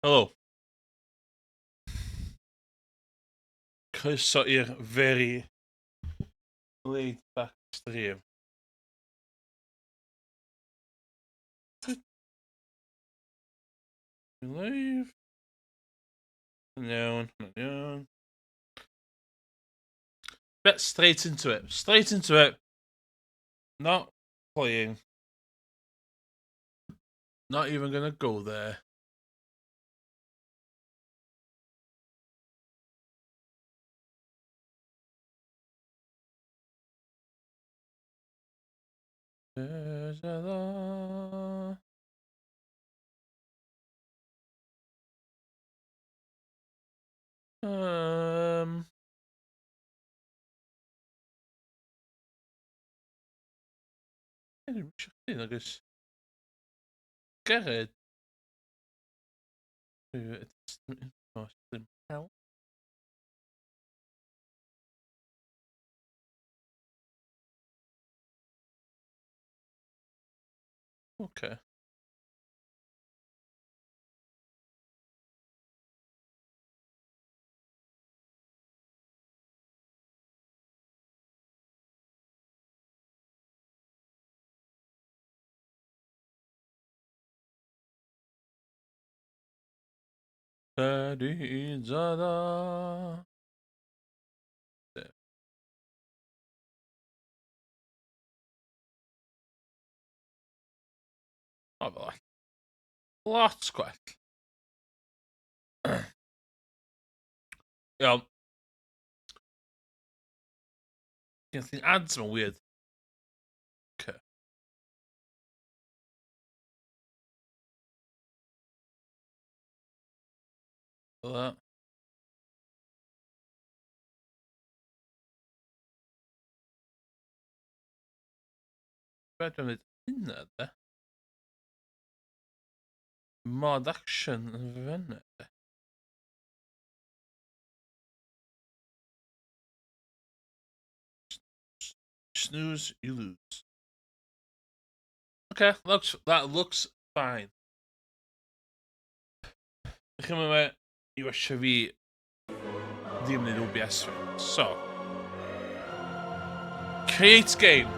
Hello. Croeso i'r very laid back stream. Live. No. Bet straight into it. Straight into it. Not playing. Not even gonna go there. Um. Agus gered. Okay. Zada. O fel lot gwell. Iawn. Gen ti'n ads ma'n weird. Okay. Fel Be dwi'n neud hynna, de? Mod action yn fyny, de? Snooze, you lose. Okay, that looks fine. Chi'n meddwl i wasio fi ddim neud OBS fi. So. Create game.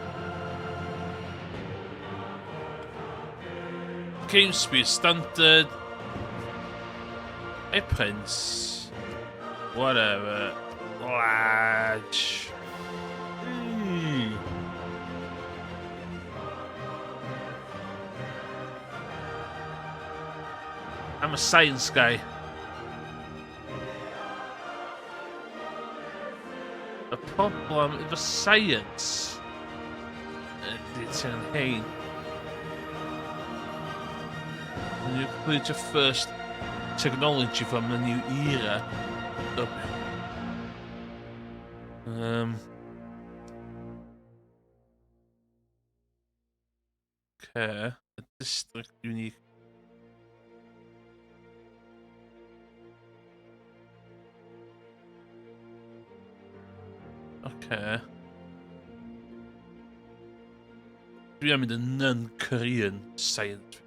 Game speed standard. A prince. Whatever. Large. I'm a science guy. The problem with the science it's in pain. When you complete your first technology from the new era. Okay, a district unique. Okay. Dwi am mynd yn non-Korean science fiction.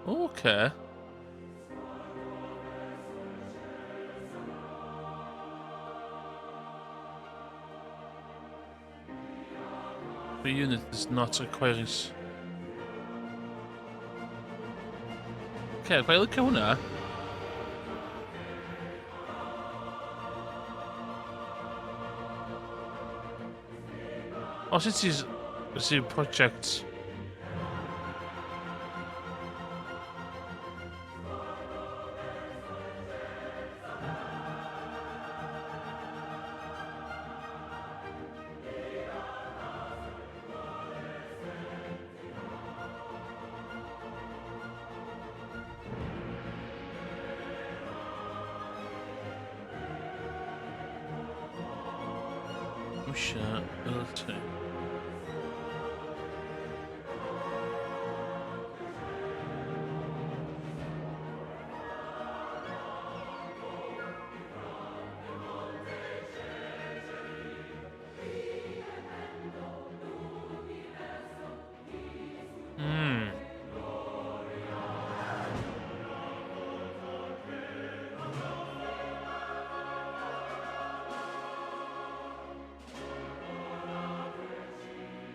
Okay. The unit is not requiring. Okay, pa licio hwnna. Os ydy's project. Ability.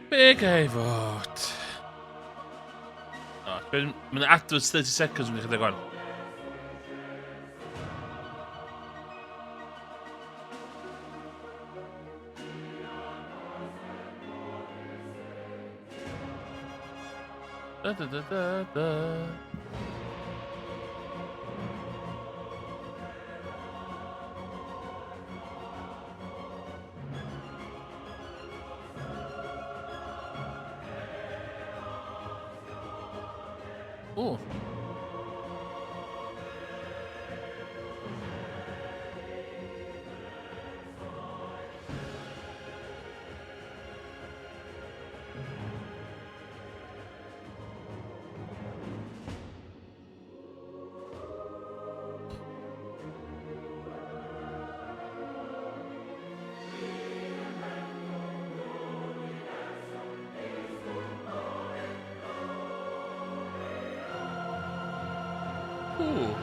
Be ga i fod? O, mae'n adverts 30 seconds mynd i chydeg o'n. Da da da da da. O. Ooh.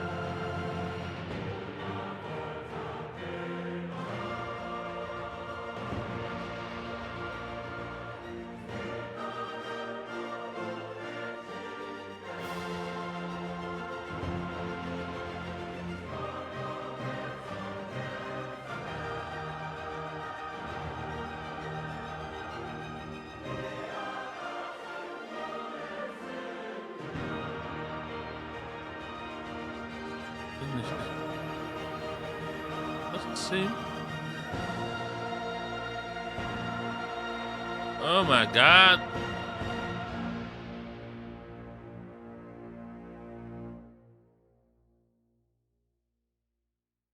Doesn't seem. Oh my god.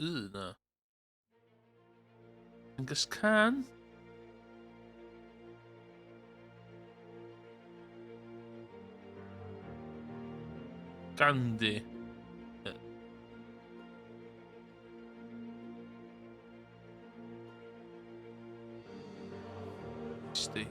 Ew, no. Genghis Khan? Gandhi. State.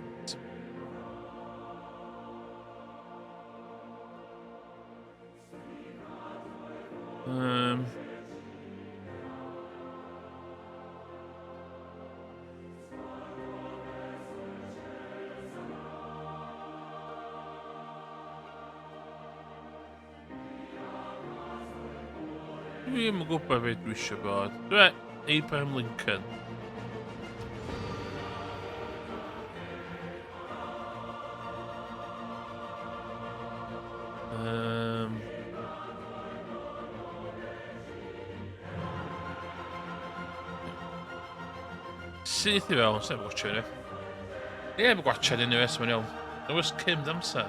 Dwi'n gwybod beth dwi eisiau bod. Dwi Abraham Lincoln. Syth i fewn, sy'n gwachio ni. Ie, mae gwachio ni nes mae'n iawn. Nid oes cym d'amser.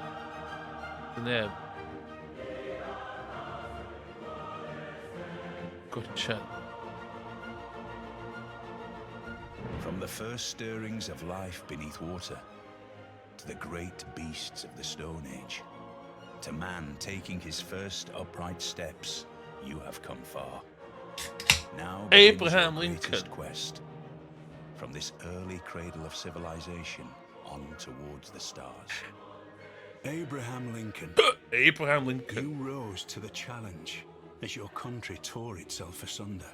Neb. Gwachio. From the first stirrings of life beneath water, to the great beasts of the Stone Age, to man taking his first upright steps, you have come far. Now Abraham begins your Lincoln. greatest quest. From this early cradle of civilization on towards the stars. Abraham Lincoln, Abraham Lincoln. you rose to the challenge as your country tore itself asunder.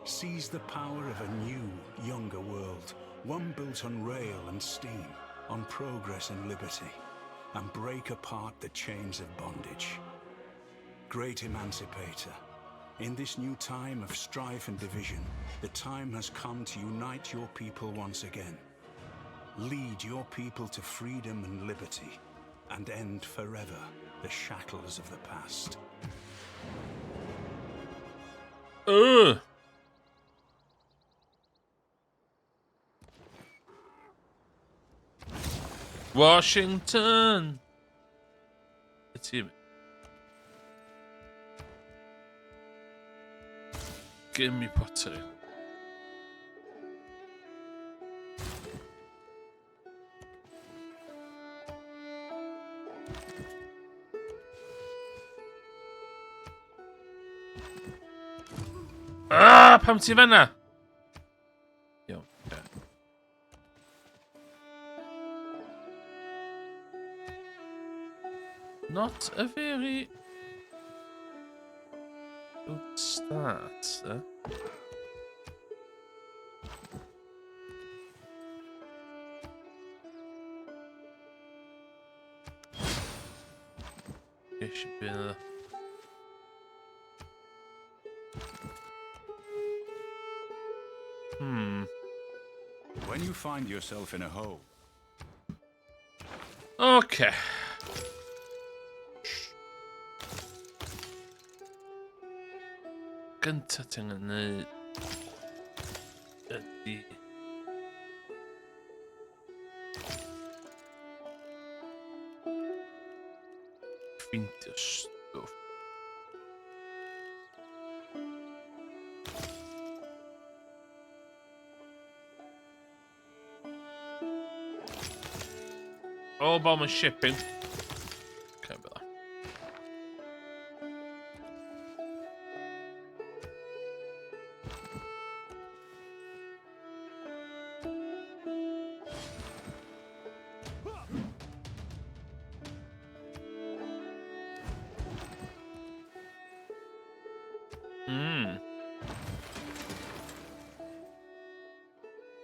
Seize the power of a new, younger world, one built on rail and steam, on progress and liberty, and break apart the chains of bondage. Great emancipator, in this new time of strife and division, the time has come to unite your people once again. Lead your people to freedom and liberty, and end forever the shackles of the past. Washington. It's him. Give me pottery. Ah, pam ti fanna? Iawn, okay. Not a very good start, eh? It should be another. When you find yourself in a hole, Okay. Gynta ti'n gwneud ydy ffeindio stwff. All about my shipping. Okay, but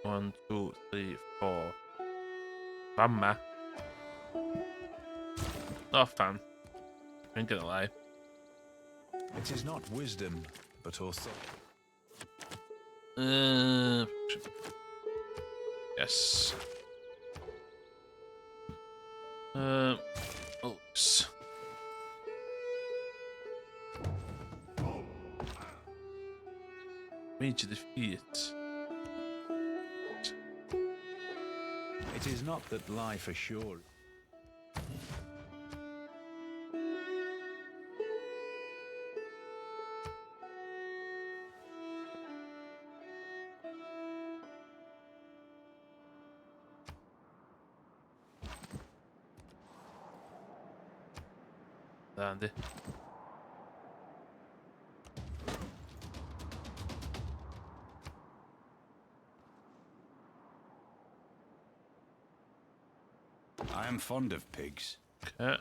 One, two, three, four. Bamma. Not fan. I ain't gonna lie. it is not wisdom, but authority. Yes. Oops. Major defeat. It is not that life assures. Dandy. I am fond of pigs. Okay.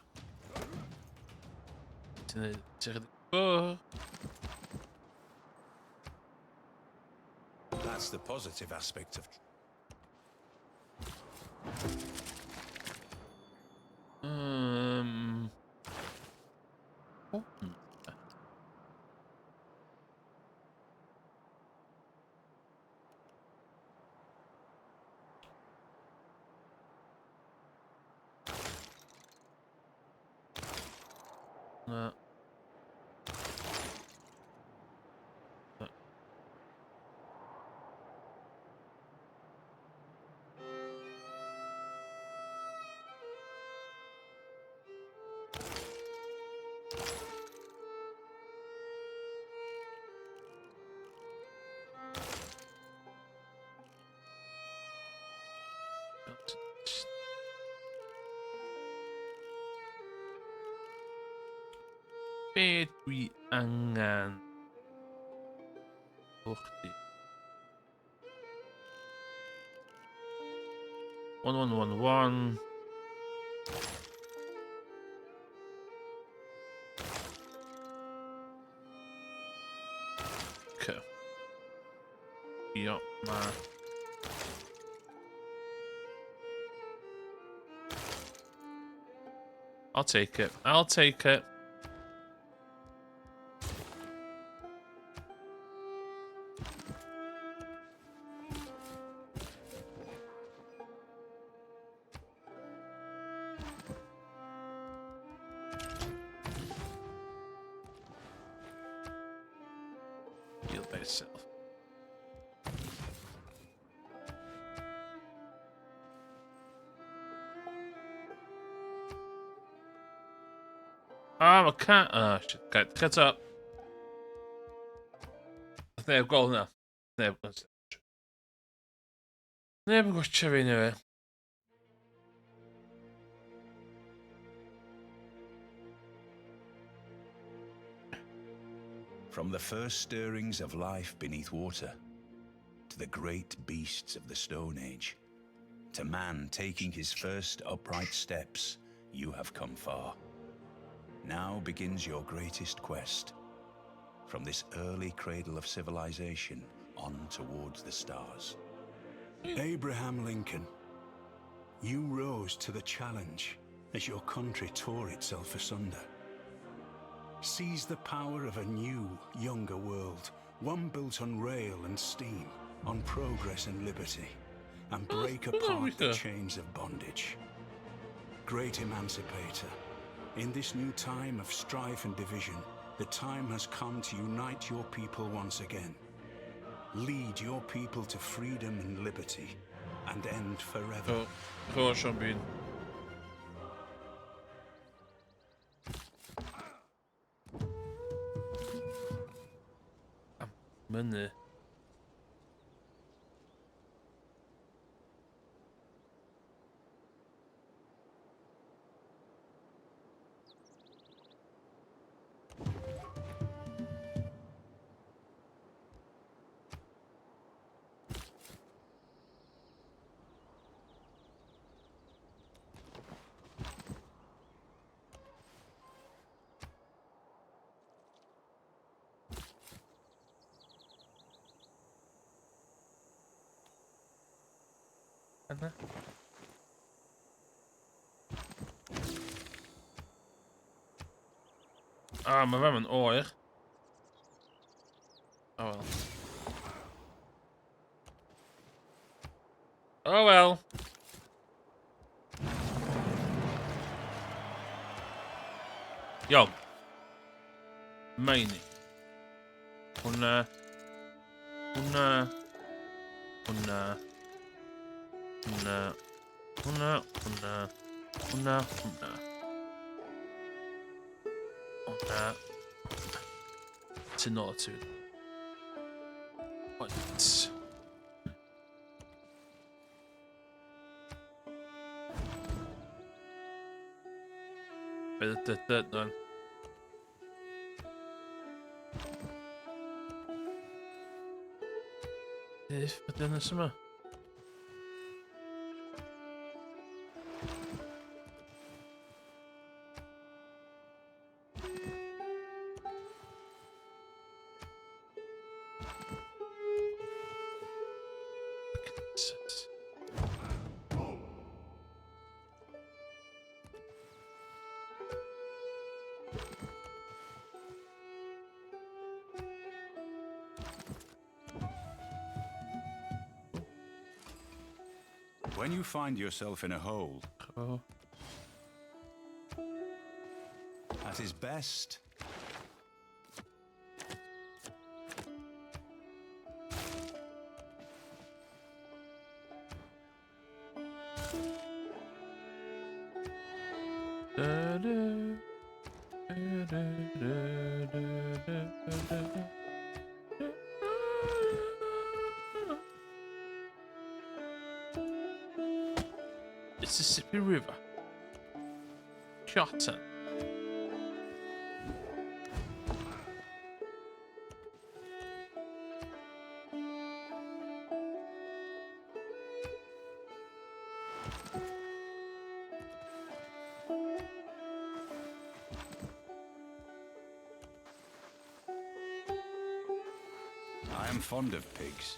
Oh. That's the positive aspect of. Oh. No. No. Be dwi angen o chdi. 1111. Okay. Ja, maar I'll take it. I'll take it. Heal by itself. I can't. Oh shit! Cut up. Neb gol na. Neb. Neb gwatcha fi anyway. From the first stirrings of life beneath water, to the great beasts of the Stone Age, to man taking his first upright steps, you have come far. Now begins your greatest quest. From this early cradle of civilization on towards the stars. Abraham Lincoln, you rose to the challenge as your country tore itself asunder. Seize the power of a new, younger world, one built on rail and steam, on progress and liberty, and break apart the chains of bondage. Great Emancipator, in this new time of strife and division, the time has come to unite your people once again. Lead your people to freedom and liberty, and end forever. Oh, gewoon schon bin. Money. Ah, maar we hebben een oor. Oh wel. Oh wel. Yo. Meen ik. Una. Una. Una. Una. Una. Una. Una. Una. It's another two. What? That done. Wat dan is me? When you find yourself in a hole, Oh. at his best, Mississippi River. Cotton. I am fond of pigs.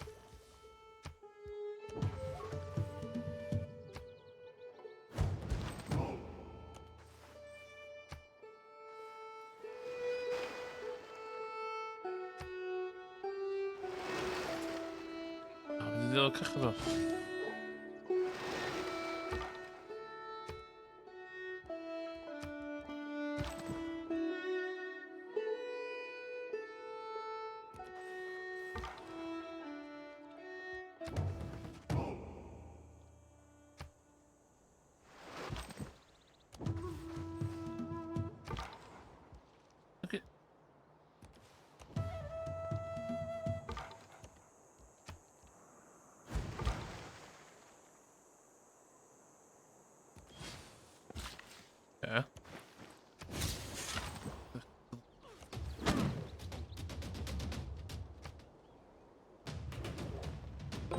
Deel krijg je dat. Oké. Ja.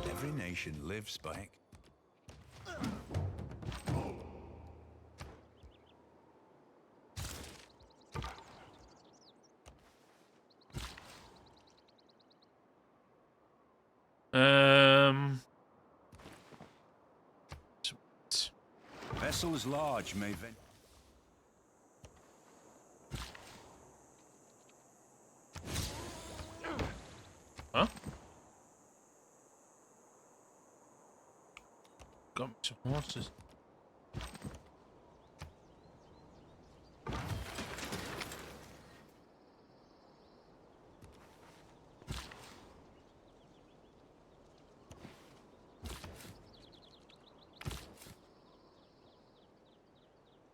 Every nation lives by. Vessels large may Horses.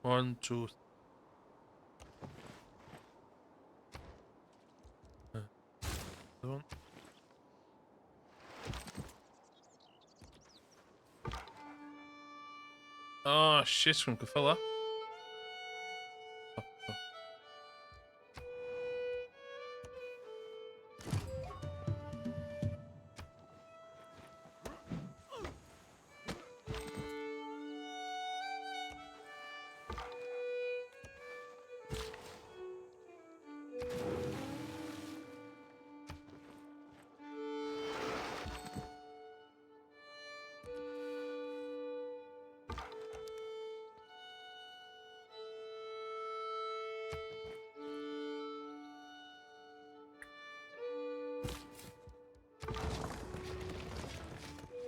One, two. One. Oh shit, from Cthulhu.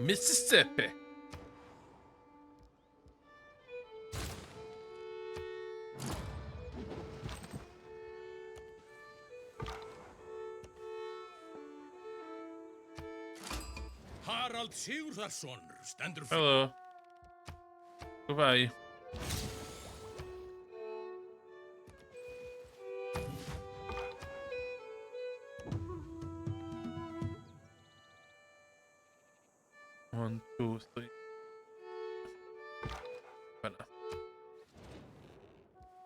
Mississippi. Harald Sigurðarson stendur Hello. Goodbye. One, two, three. Better.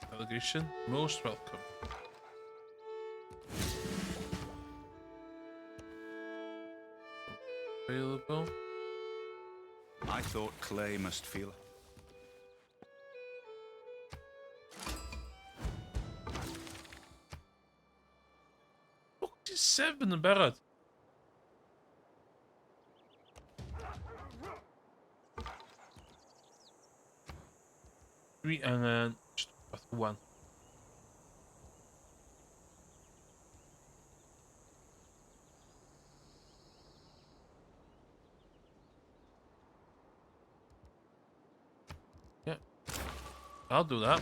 Delegation, most welcome. Available. I thought Clay must feel. 47 Barrett. Three and then just one. Yeah, I'll do that.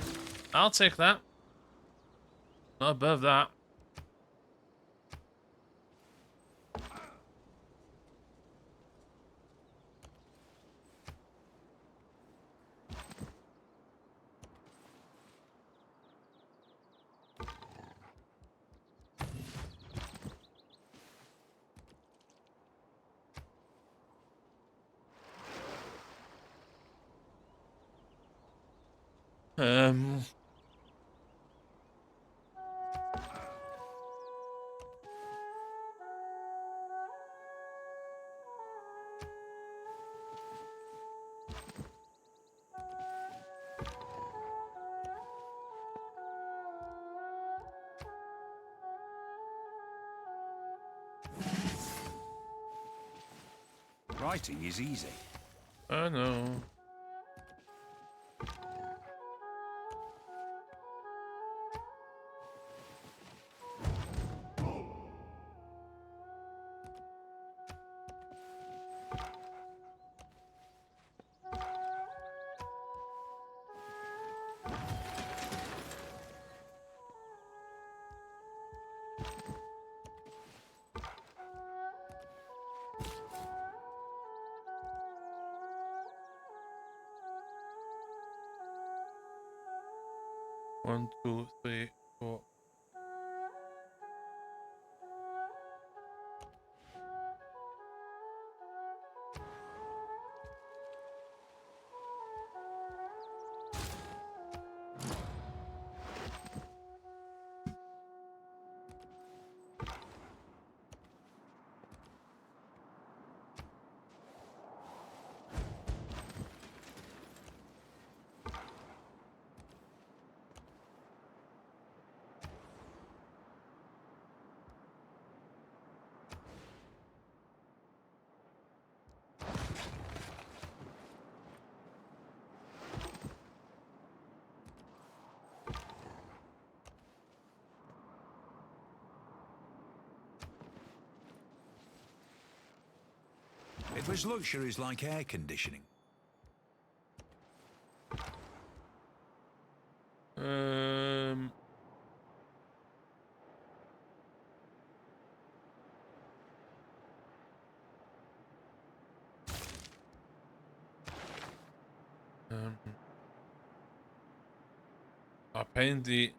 I'll take that. Not above that. Um. Writing is easy. I know. One, two, three, four. It was luxuries like air conditioning. Um. Apparently.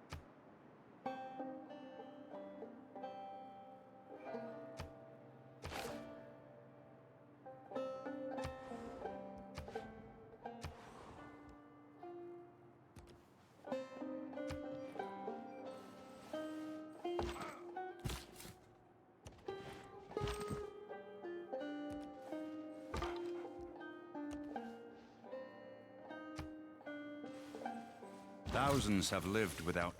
Thousands have lived without...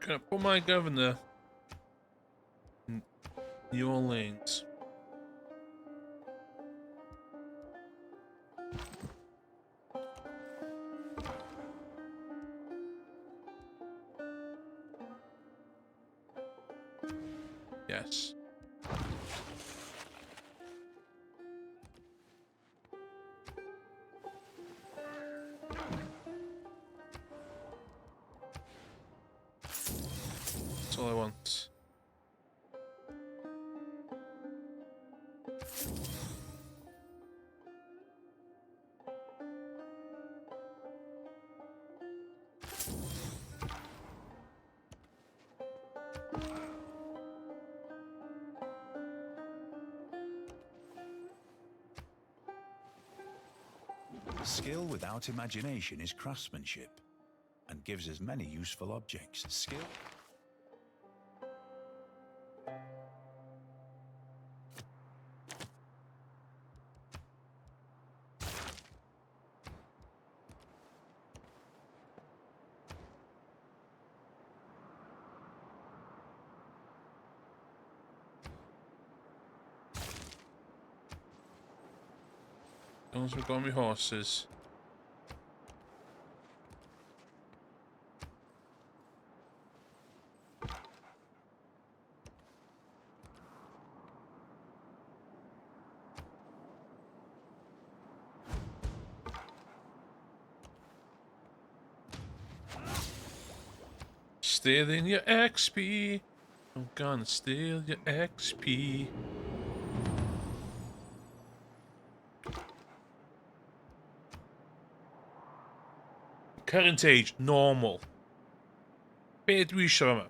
Can I put my governor in New Orleans? Yes. That's all I want. Skill without imagination is craftsmanship, and gives us many useful objects. Skill... As long as we've got my horses. Stealing your XP. I'm gonna steal your XP. Current age, normal. Bed we show him.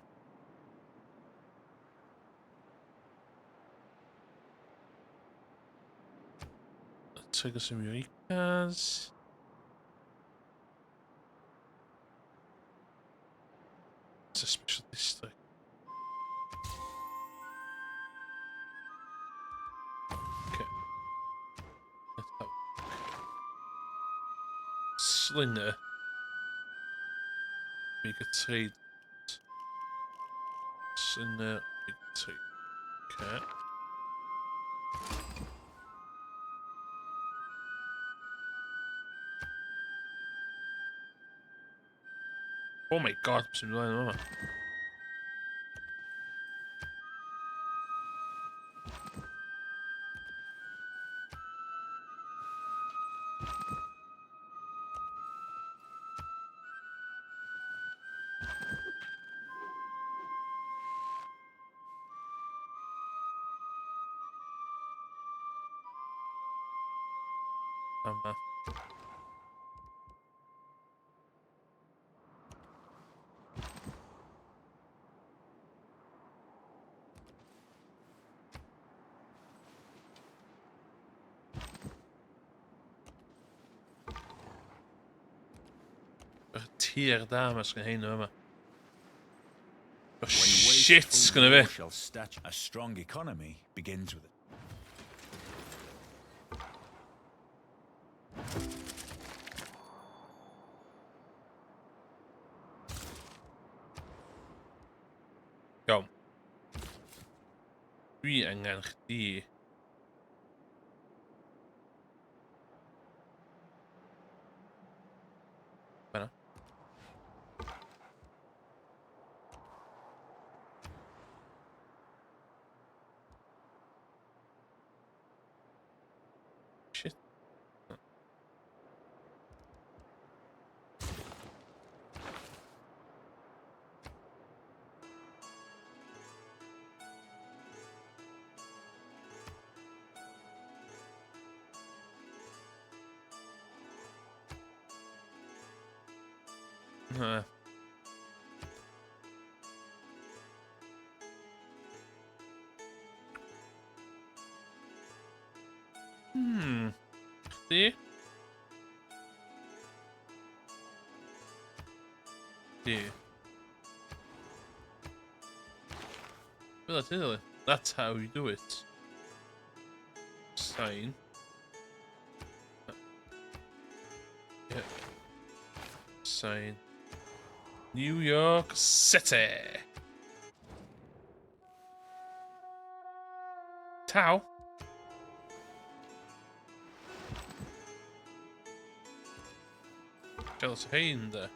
Trigger some Eureka's. It's a special district. Okay. Let's have a look. Slinger. We could trade. Slinger. We could trade. Okay. Oh my god, some line over. Hier, dames, gaan heen nemen. Oh shit, het is gonna be. A strong economy begins with it. Go. Dwi angen chdi. Fan'na. Shit. Uh. Chdi? Chdi. Well, that's how you do it. Sign. Yeah. Sign. New York City. Tau. Jealous Hinder.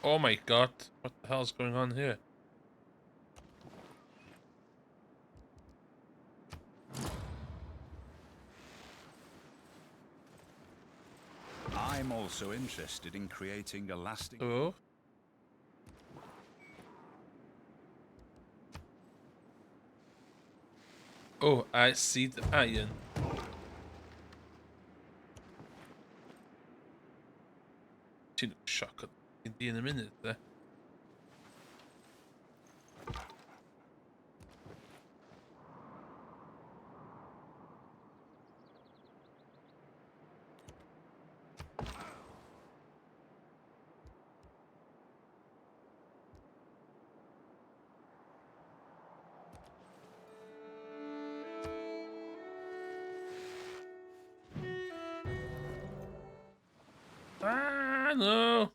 Oh my god, what the hell's going on here? I'm also interested in creating a lasting... Oh? Oh, I see the iron. Ti'n sioc hindi in a minute there. Ah, no!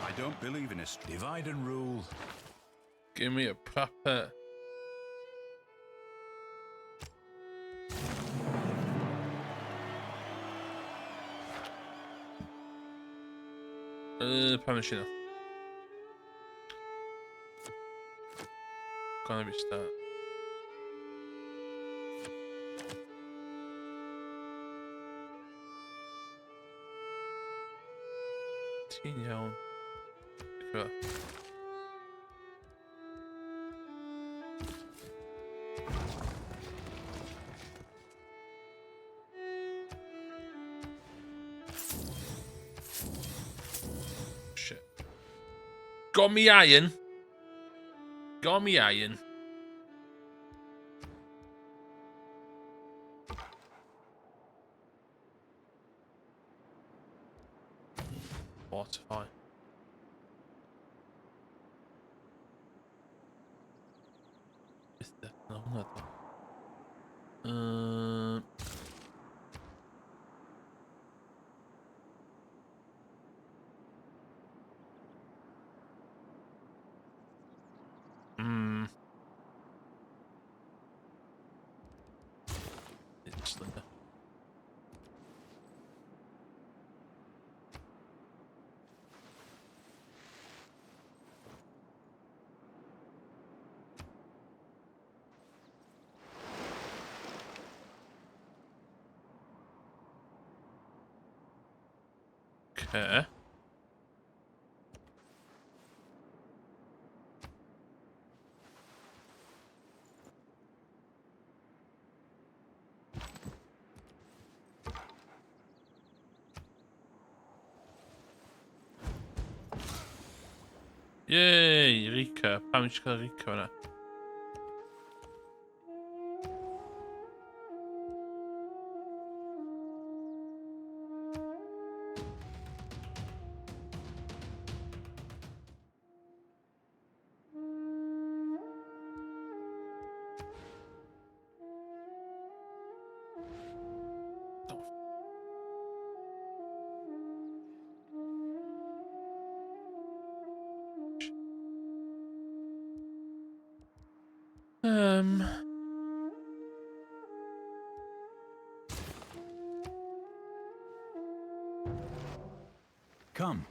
I don't believe in a divide and rule. Give me a proper... Punishing. Gonna be start. Ti'n iawn. Go. Shit. Got me iron. Got me iron. What? Fine. Is that another? It's the... Okay. Yay, Rika. Pamięćka Rika, ne? Um. Come,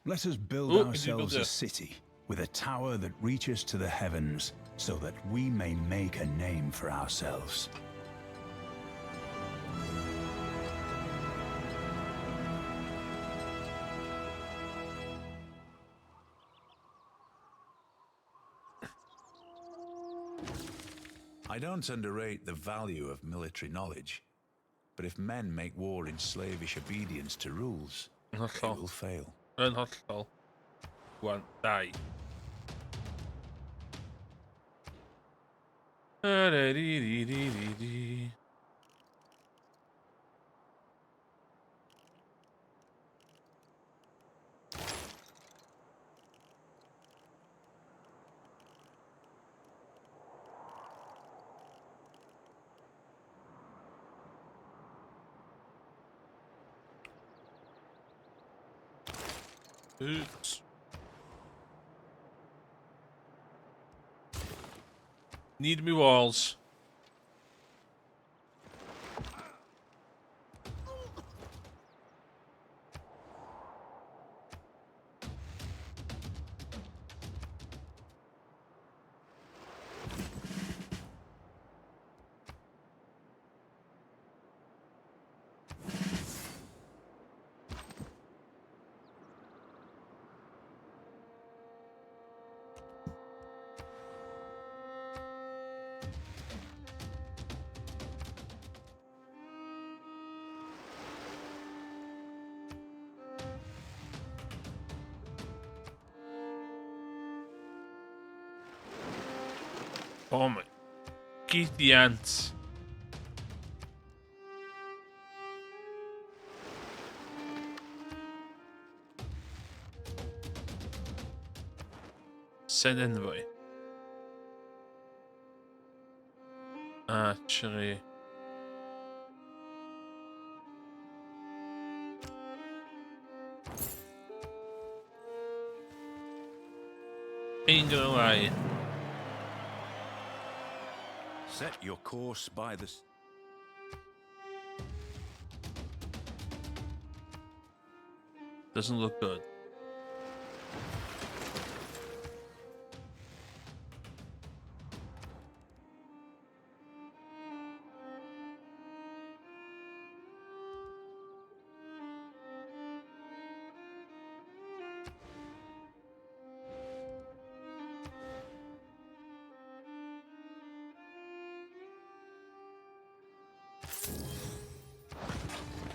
let us build Oh, ourselves a it. city with a tower that reaches to the heavens so that we may make a name for ourselves. I don't underrate the value of military knowledge, but if men make war in slavish obedience to rules, they will fail. Yn hollol. One, die. Da-da-dee-dee-dee-dee-dee. Oops. Need me walls. Oh my. Get the ants. Send envoy. Actually. Ain't gonna lie. Set your course by the... Doesn't look good.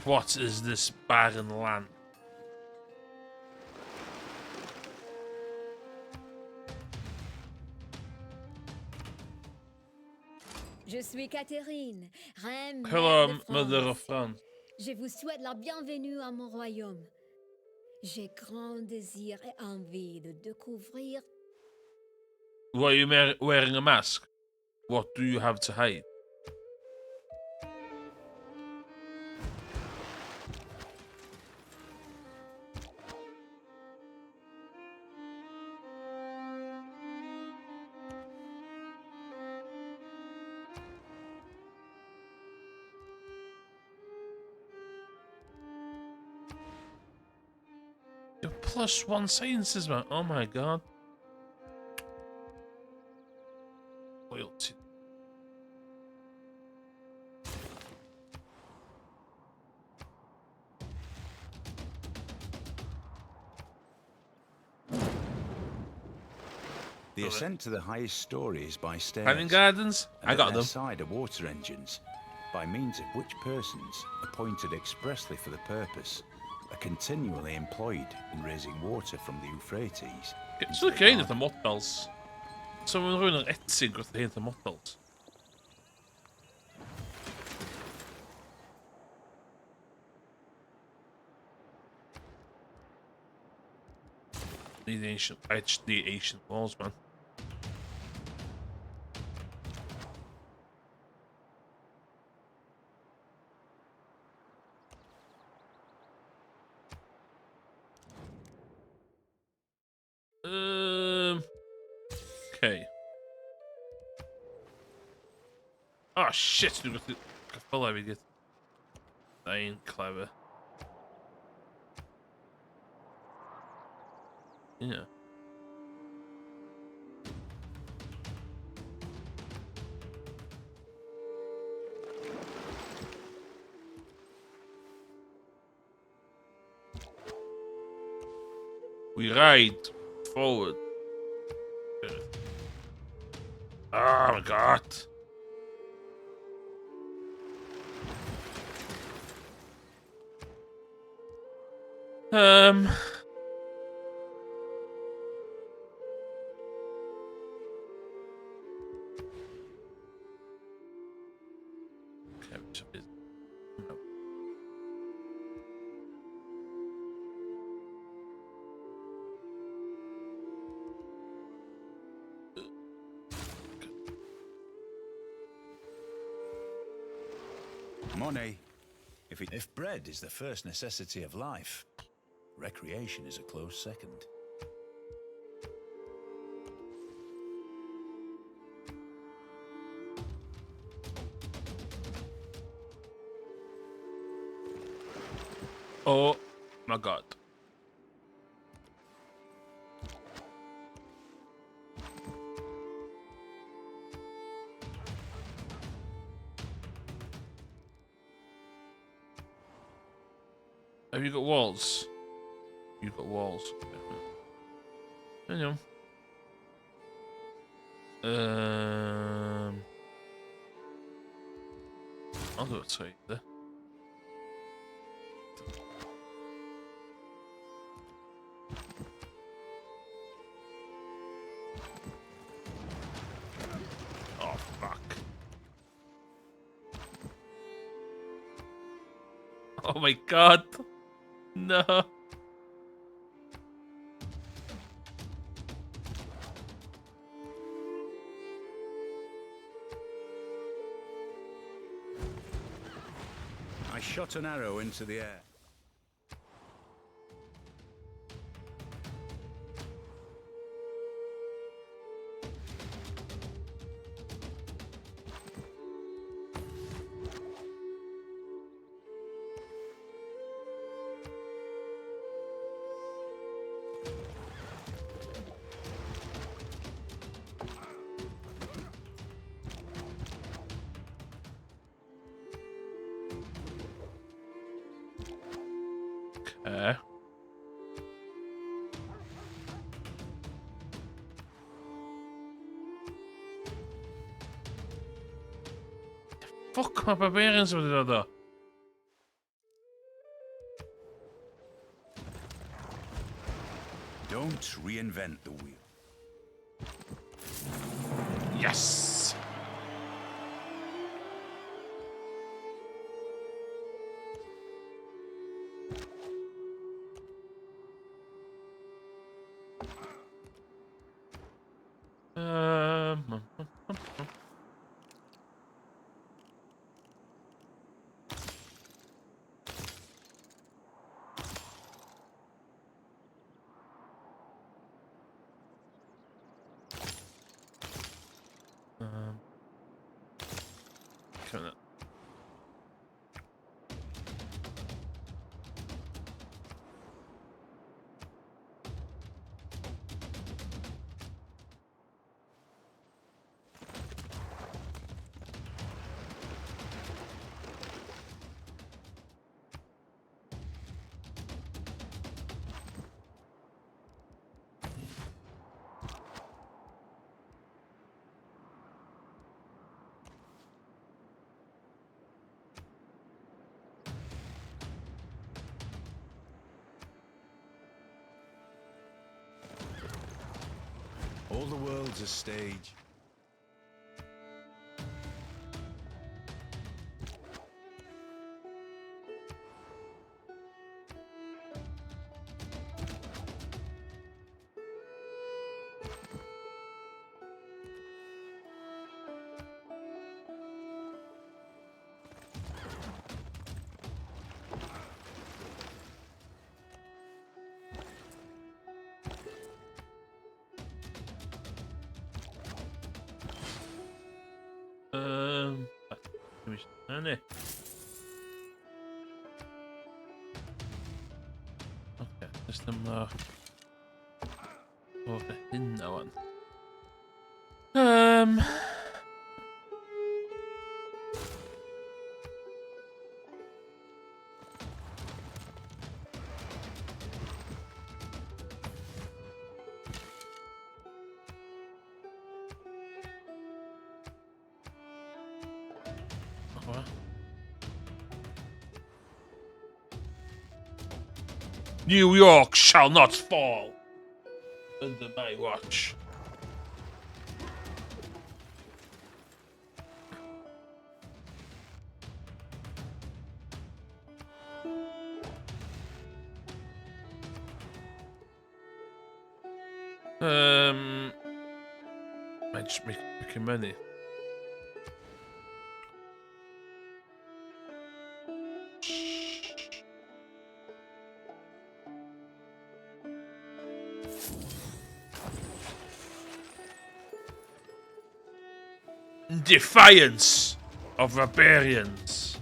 What is this barren land? Je suis Catherine, reine Hello, mère de mother of France. France. Je vous souhaite la bienvenue à mon royaume. J'ai grand désir et envie de découvrir. Why are you wearing a mask? What do you have to hide? You're +1 sciences, man. Oh my god. Loyalty. The ascent to the highest story is by stairs. Planning gardens? And I at got their them. side are water engines, by means of which persons, appointed expressly for the purpose, are continually employed in raising water from the Euphrates. Så det är inte måttals. Som en rund rättsig och det heter måttals. The ancient, the ancient walls, man. Okay. Oh shit, nu got the full vi get. That ain't clever. Yeah. We ride forward. Oh my god. Okay, which is no. Monet, if bread is the first necessity of life, recreation is a close second. Oh my god. Have you got walls? You've got walls. Anyway. I'll do it straight there. Oh fuck. Oh my god. No. I shot an arrow into the air. Okay. Fuck my barbarians with it though. Don't reinvent the wheel. Yes. All the world's a stage. Gymmiş tane. Okej, det stämmer. Och hinna van. New York shall not fall under my watch. I just making money. Defiance of barbarians.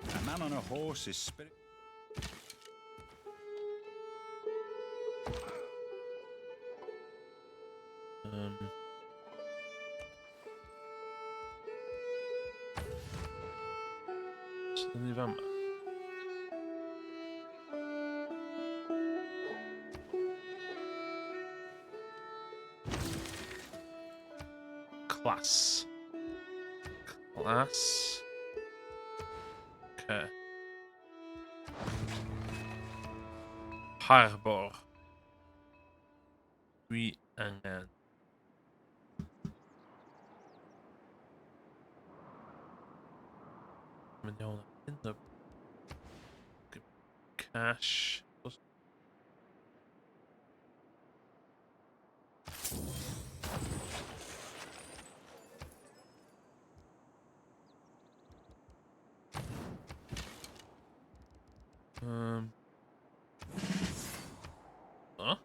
A man on a horse is spirit. Stanley Van. Class. Okay. Harbor. Oui, and miljoner in the cash. Huh?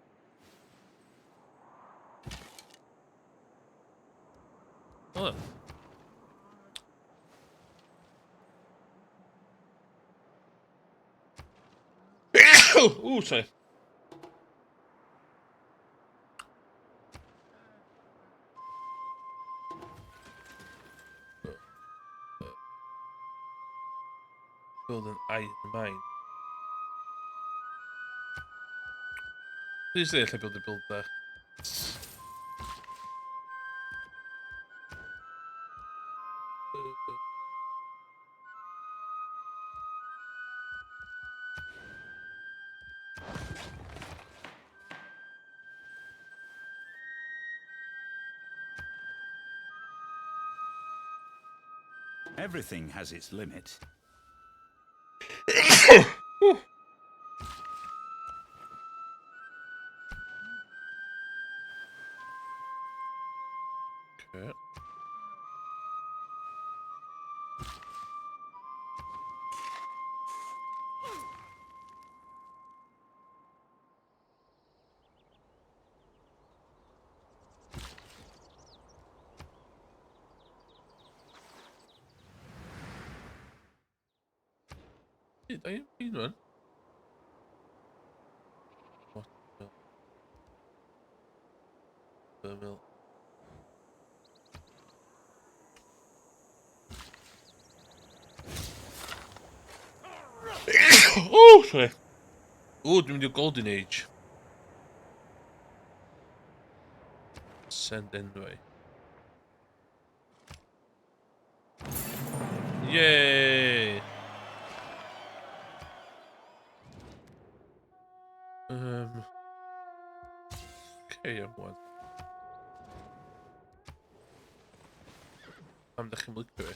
Oh. Ooh, sorry. Build an iron mine. Please say I build a build there. Everything has its limit. Okay. Are you one? What the milk? Oh, sorry. Oh, during the Golden Age. Send anyway. Yay! اوكي يا ابوان. هم دخل ملكوه.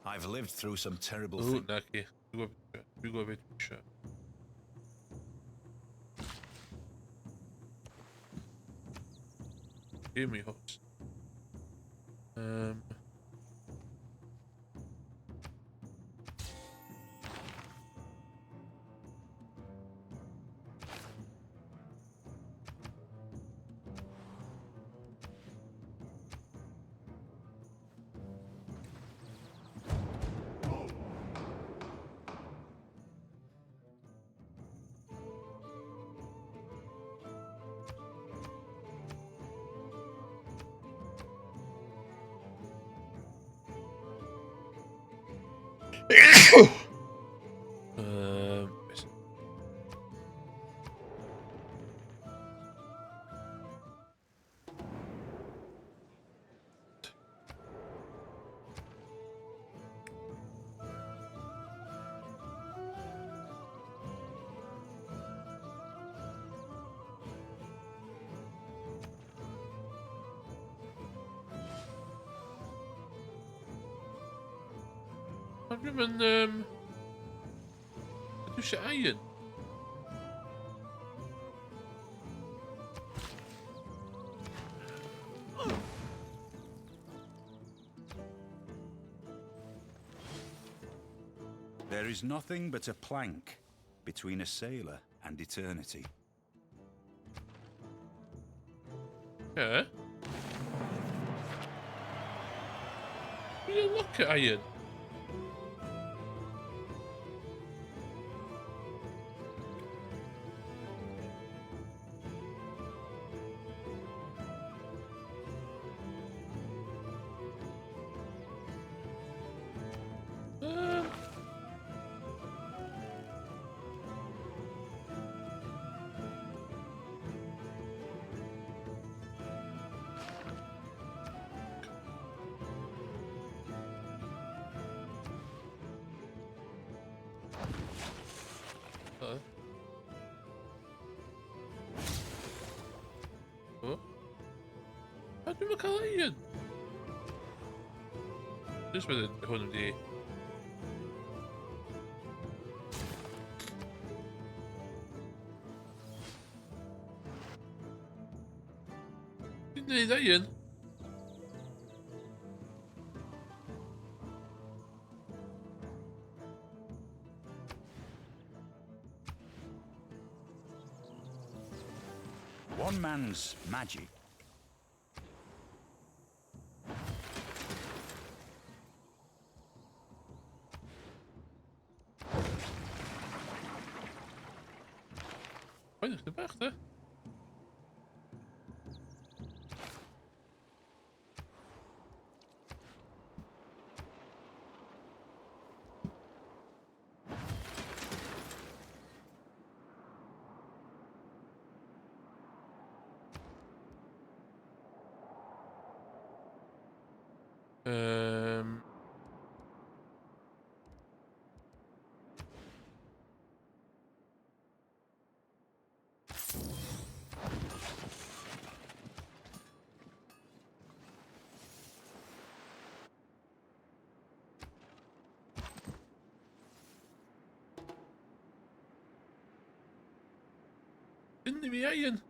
I've lived through some terrible اوه things. ناكي. بيقوى بيت بشا. Give me host. بس. قبل من بدوش عين. There is nothing but a plank between a sailor and eternity. Yeah. You look at Ian. Hadi bakalım Ian. Just with the holiday. Dinleyin Ian. One man's magic Weinig de weg, hè? Dinle mi Ian?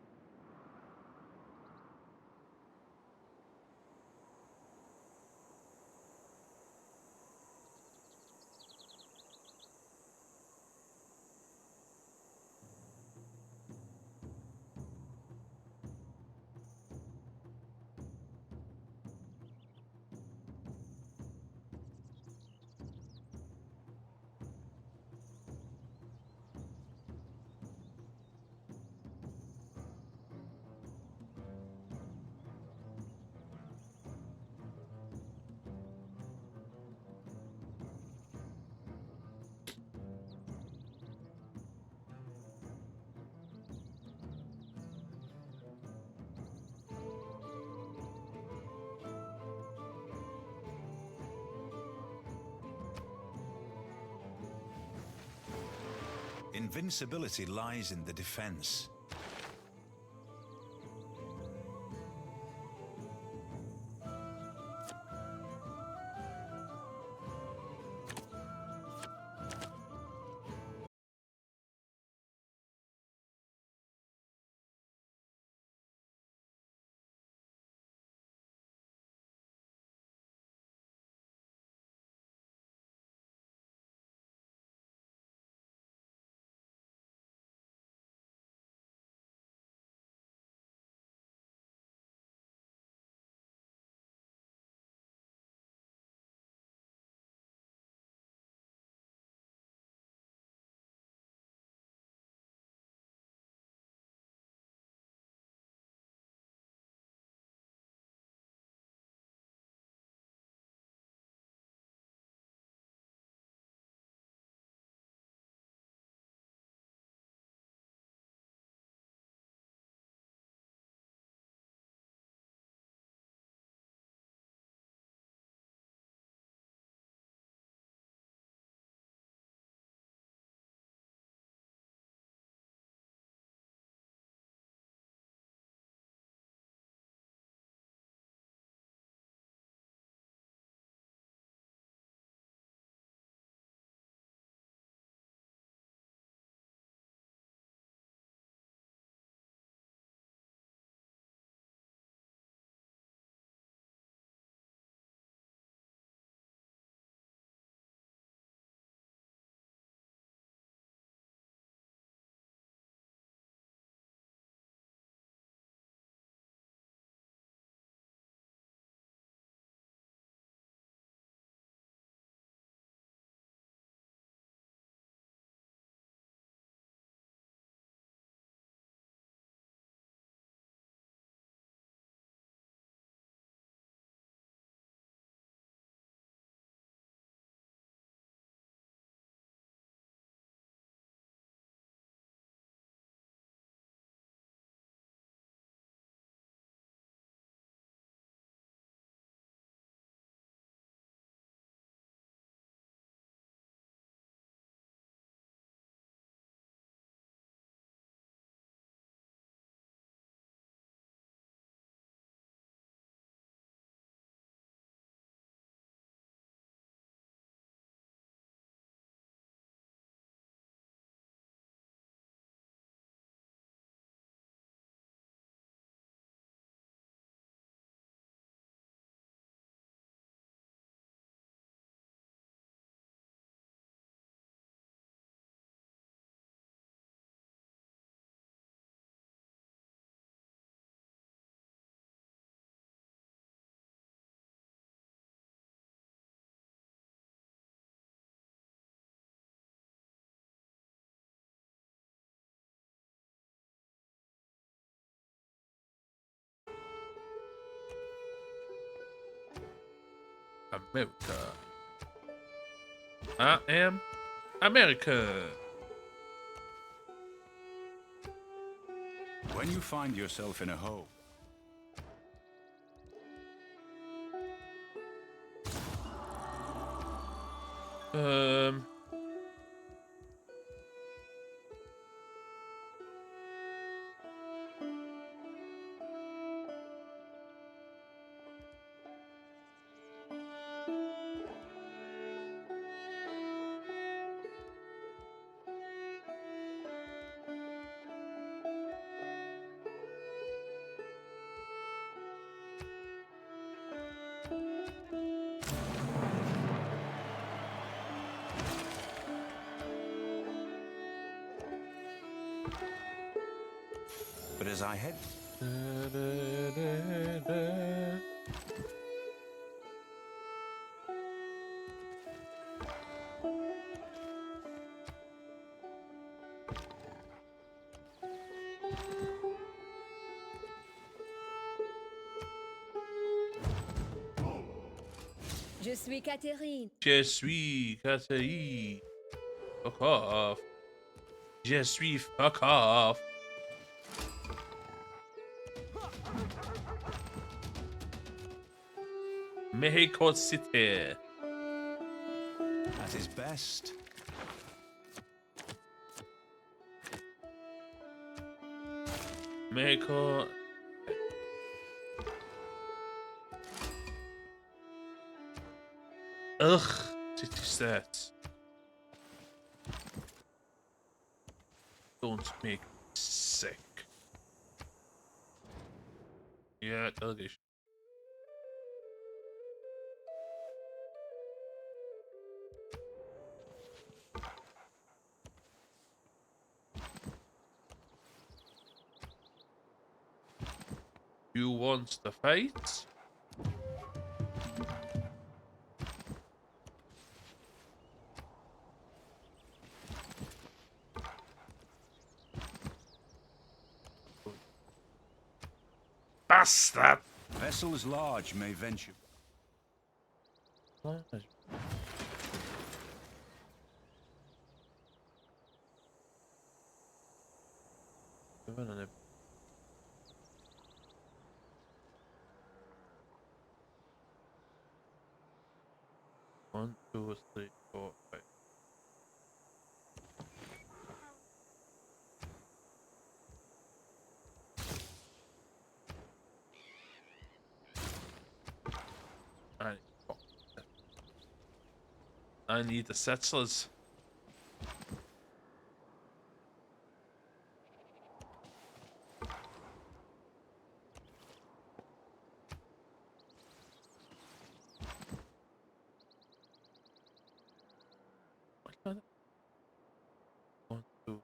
invincibility lies in the defense. America. I am America. When you find yourself in a hole, Um. But as I head Je suis Catherine. Je suis Catherine. Fuck off. Je suis fuck off. Mexico City. at his best, Mako. Ugh, city states. Don't make me sick. Yeah, delegation. You want the fight? Bastard! Vessels large may venture. One, two, three, four, five. I need the settlers. One, two.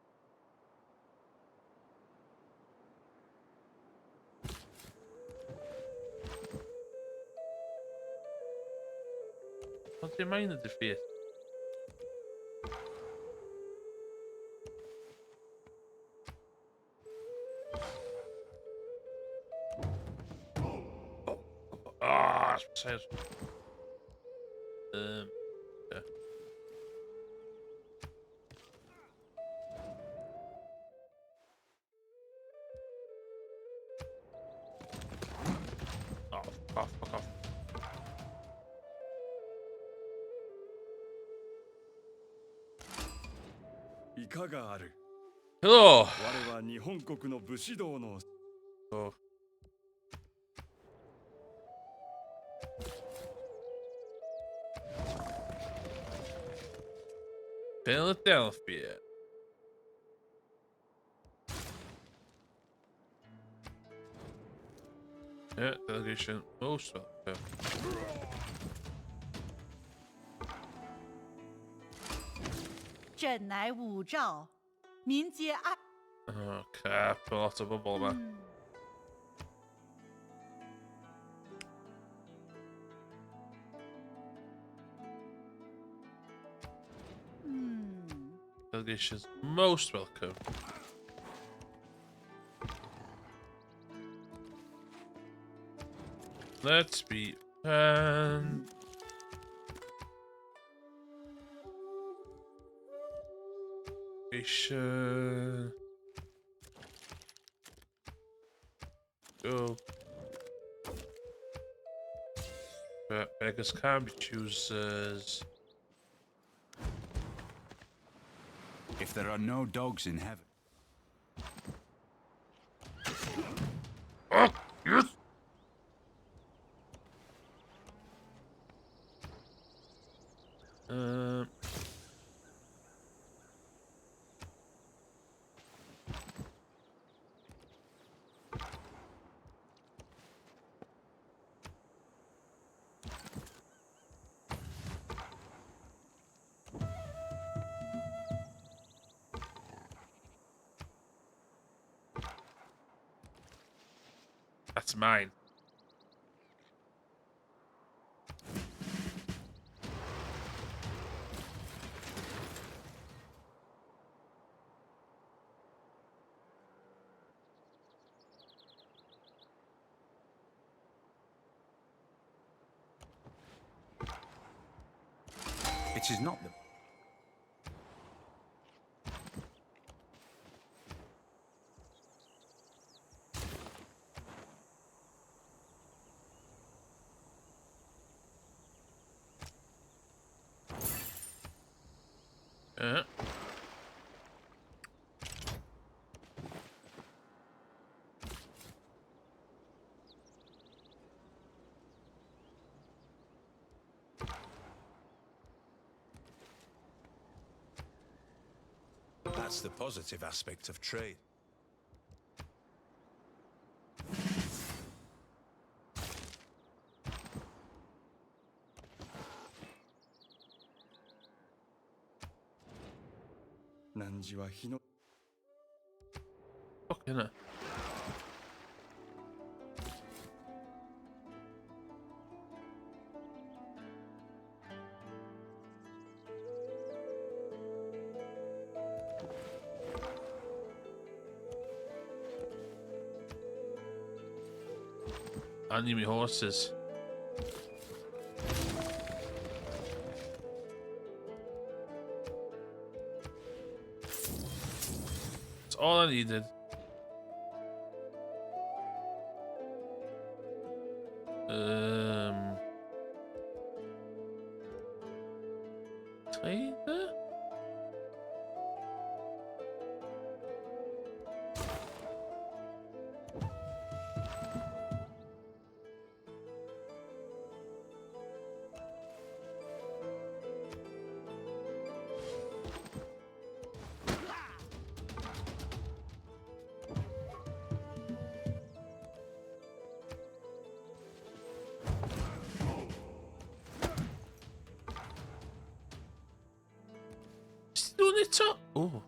What do you mean the defeat? Ah, says. Yeah. Oh, fuck off. Hello. Oh. Philadelphia. Yeah, delegation most welcome. 朕乃武曌，民皆爱。 Oh, crap, a lot of bubble there. Delegation's most welcome. Let's be Go. But beggars can't be choosers. If there are no dogs in heaven. Oh, yes! That's mine. It is not the... Yeah. That's the positive aspect of trade. Fucking it. I need me horses. That's all I needed. Trader? Lunita? Oh.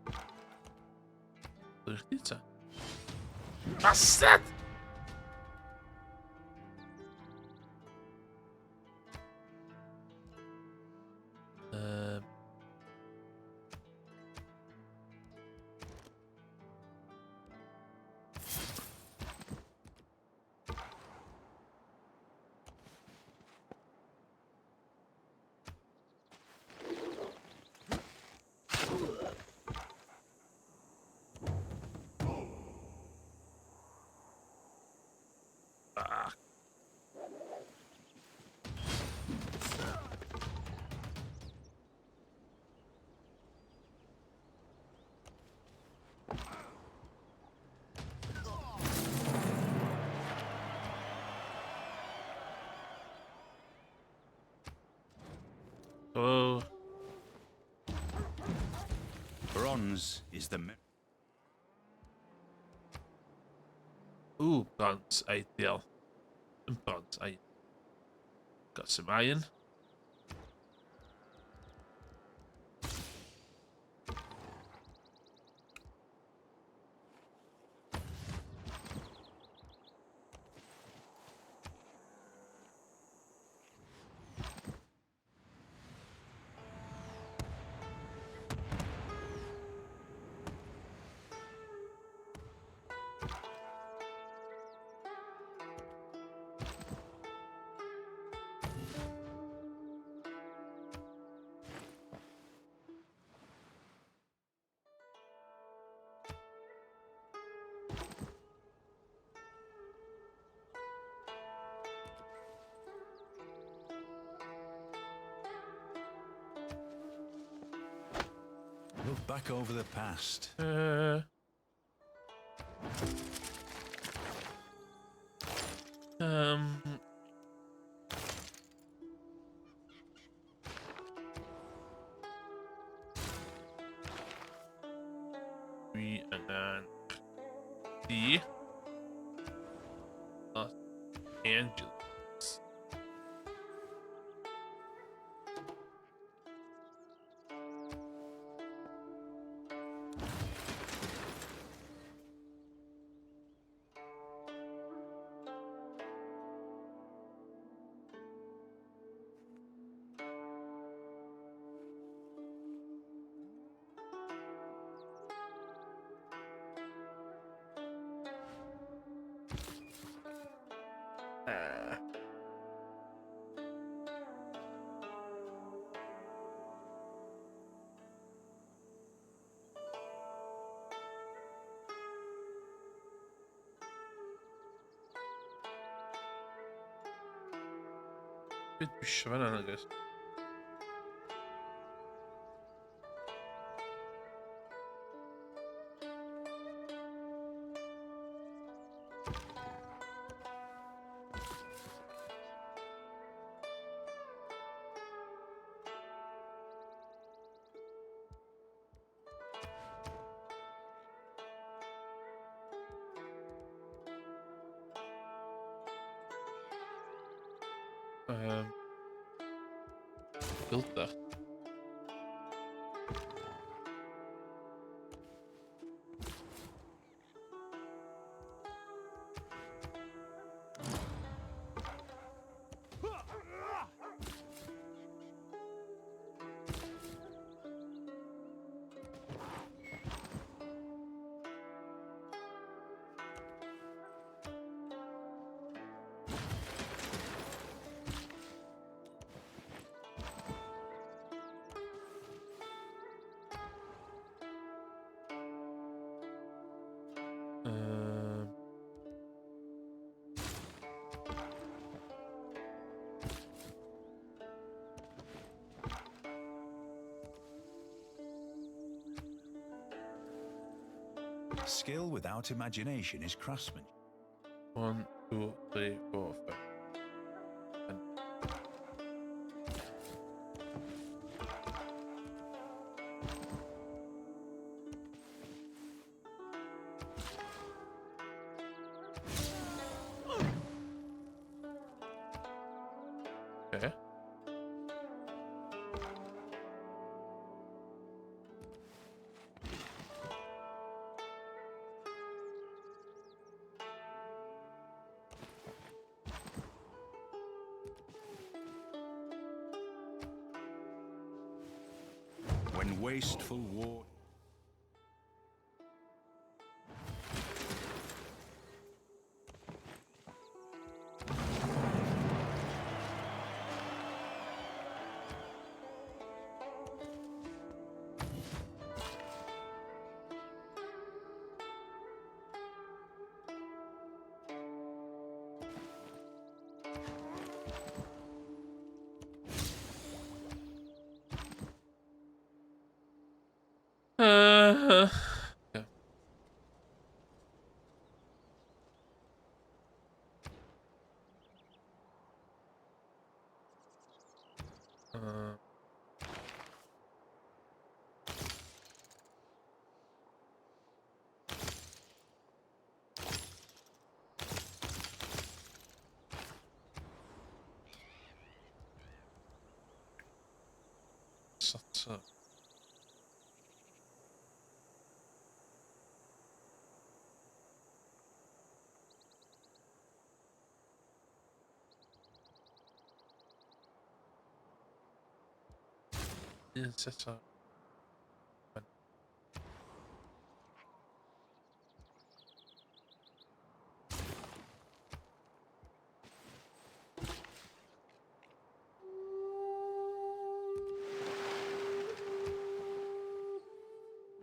Lunita. Bastard! Oh. Bronze is the... Ooh, bronze, ideal. And bronze, I got some iron. Look back over the past. We and then the Los Angeles. Bitmiş falan aga. Build that. Skill without imagination is craftsmanship. 1, 2, 3, 4, 5. Okay. When wasteful war... Yeah. Satsa. Satsa.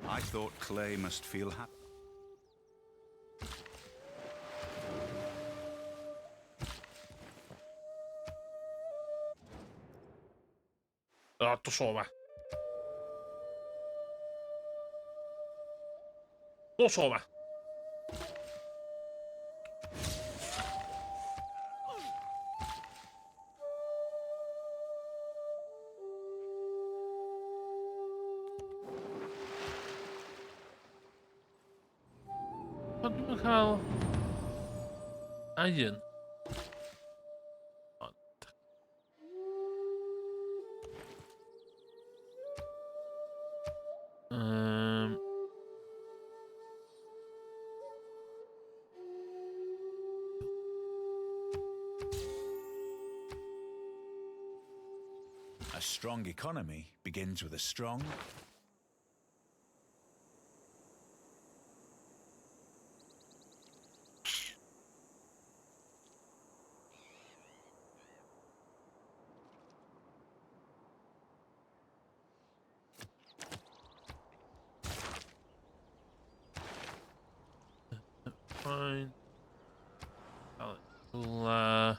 I thought clay must feel happy. Dato sova. Då sova. Vad man kan... Iron. A strong economy begins with a strong... Fine. We'll,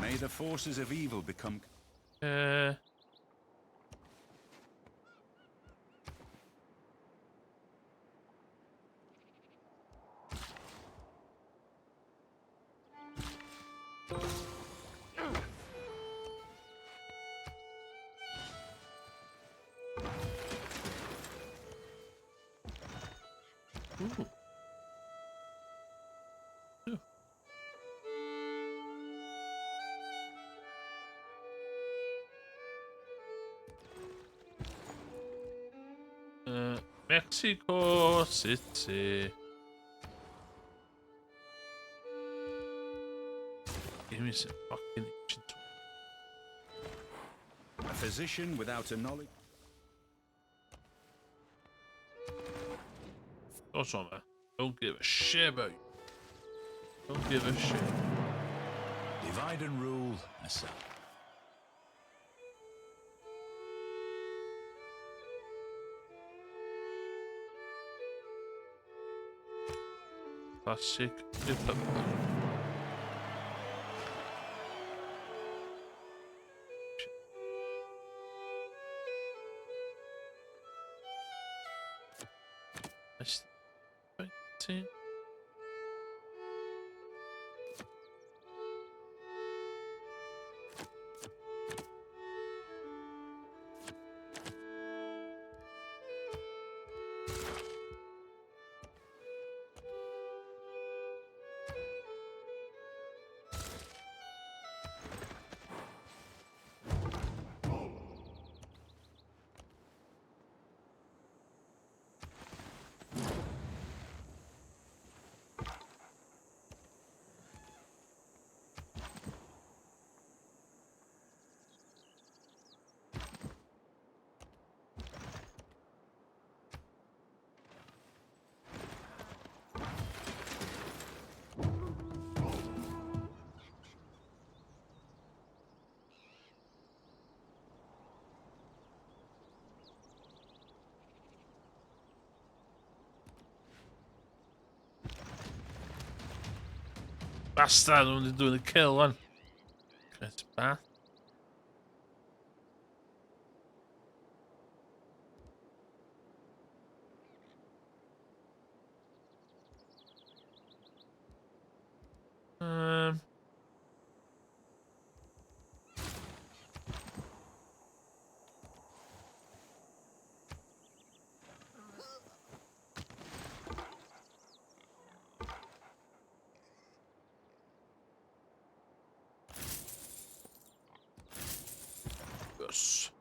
May the forces of evil become... Ooh. Ooh. Mexico City. Give me some fucking ancient. A physician without a knowledge. What's on there? Don't give a shit about you. Don't give a shit. Divide and rule aside. Classic Republic. Nice. 20. Bastard only doing a kill one. That's bad. Um. Yes.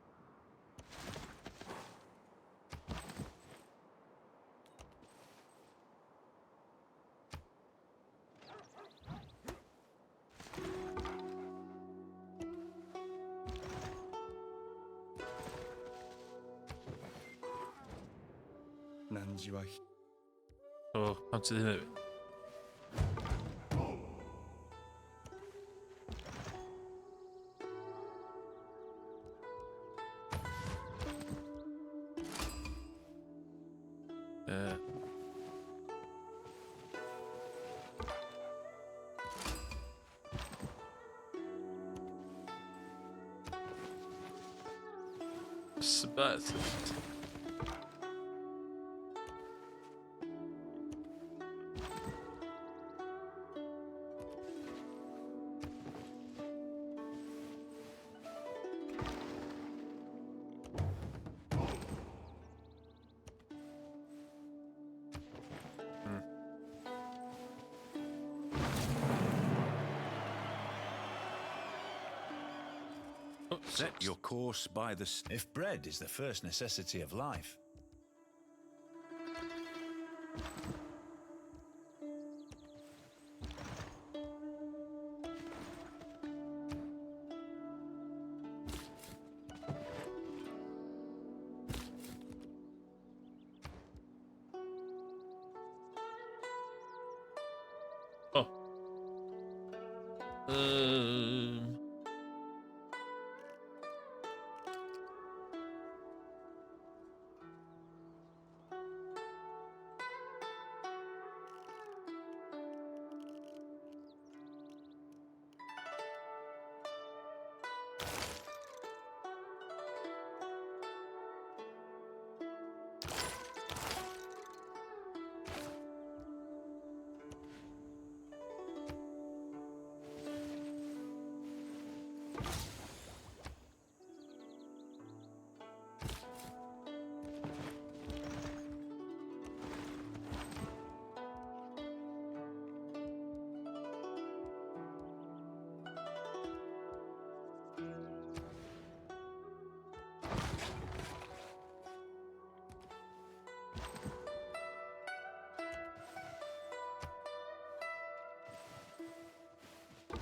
So, on to the movie. But Set your course by the... If bread is the first necessity of life, oh.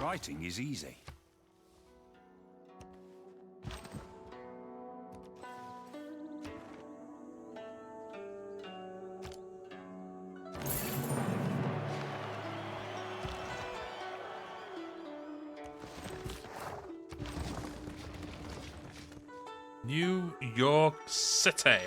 Writing is easy. New York City.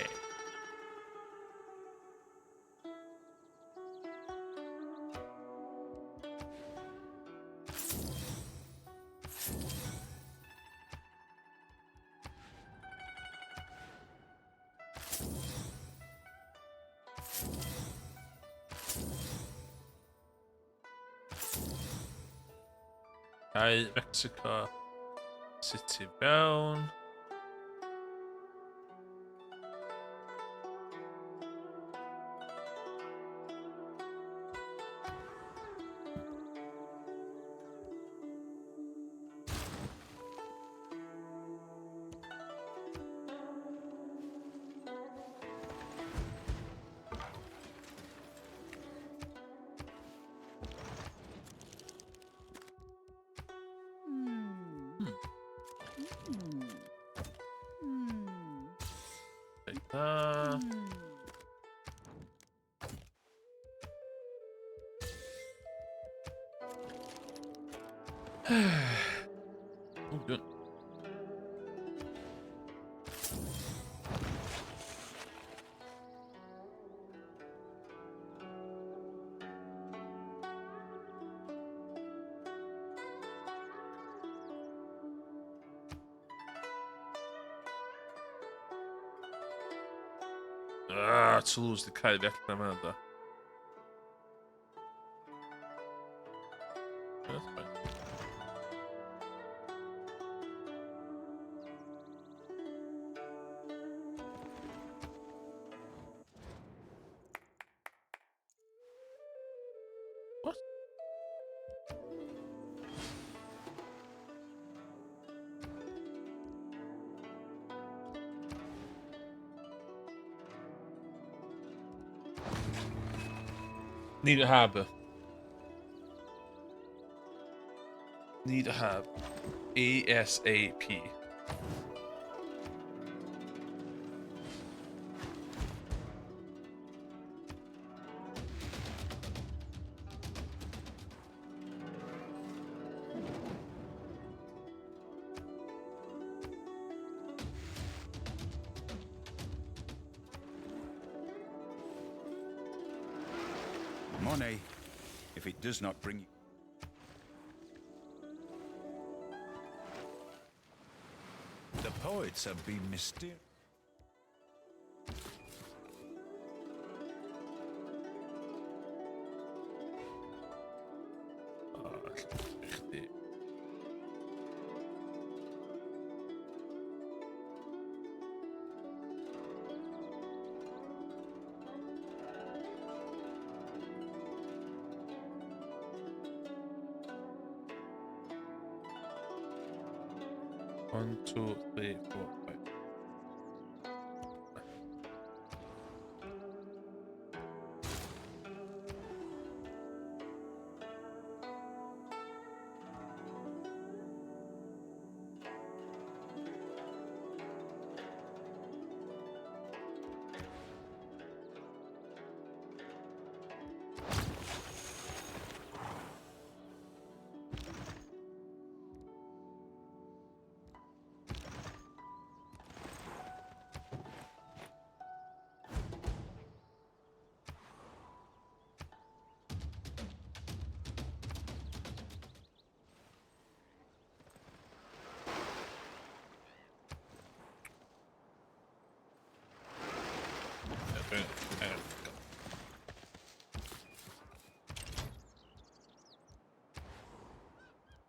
Mexico City bound. Take that. Oh, good. Toulouse, det kan jag räkna med det. That's fine. What? Need a harbor. Need a hub. ASAP. Money, if it does not bring you... The poets have been mysterious. One, two, three, four, five.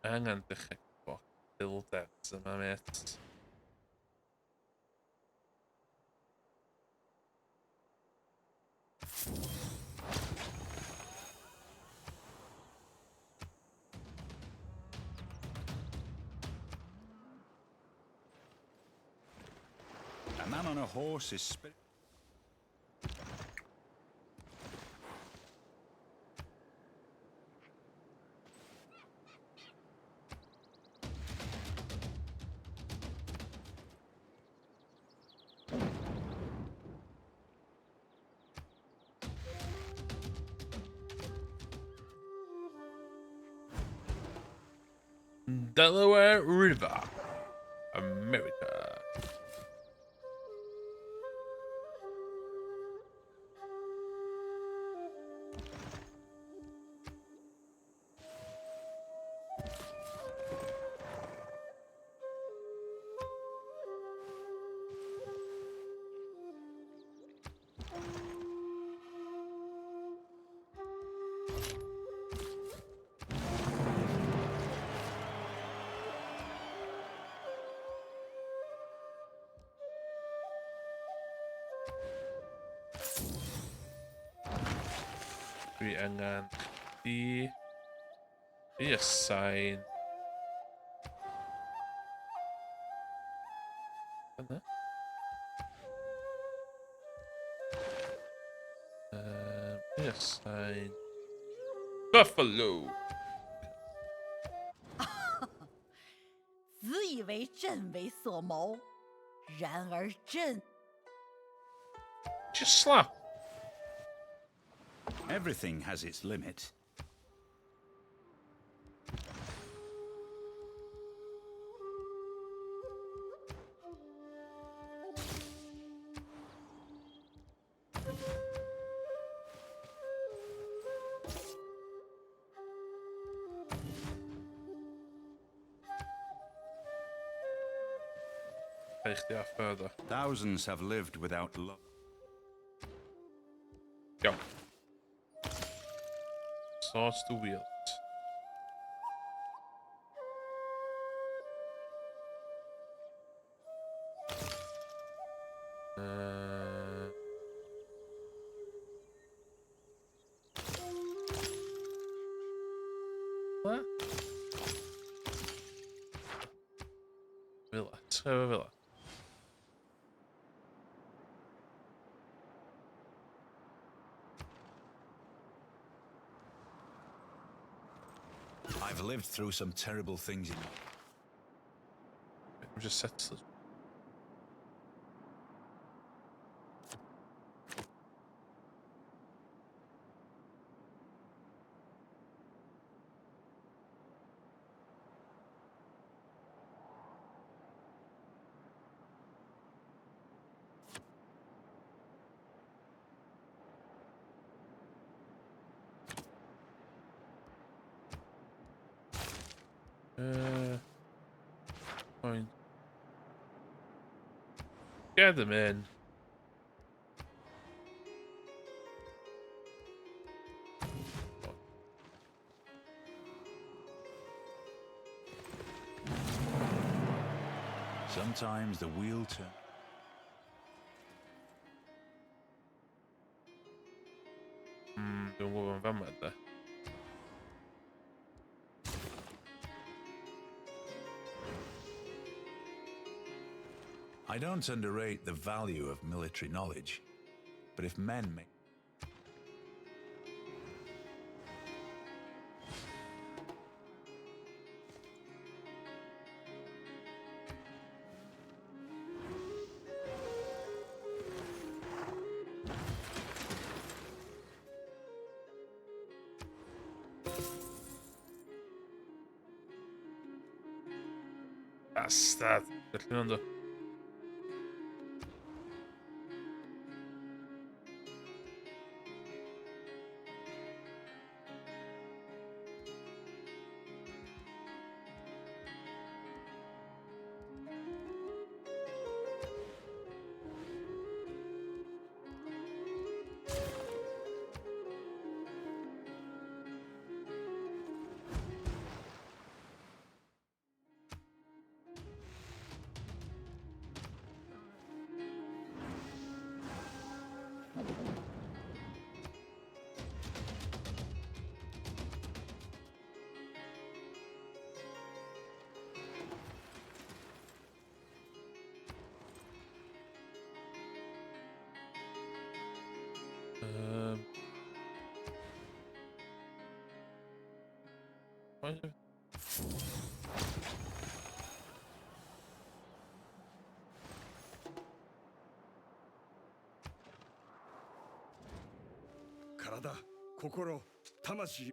Angan dechrau bo build-outs yma, met. A man on a horse is spirit. Delaware River, America. Angan di assign. Ano? Assign Buffalo. 子以为朕为所谋，然而朕 Just slap. Everything has its limit. Further. Thousands have lived without love. Go. Swords to wield. What? Villa. Let's go to Villa. I've lived through some terrible things in We just set this. Fine. Get them in. Sometimes the wheel turns. Doen we van met de. I don't underrate the value of military knowledge, but if men make Bastard. Terminando. Why is it- 体、心、魂。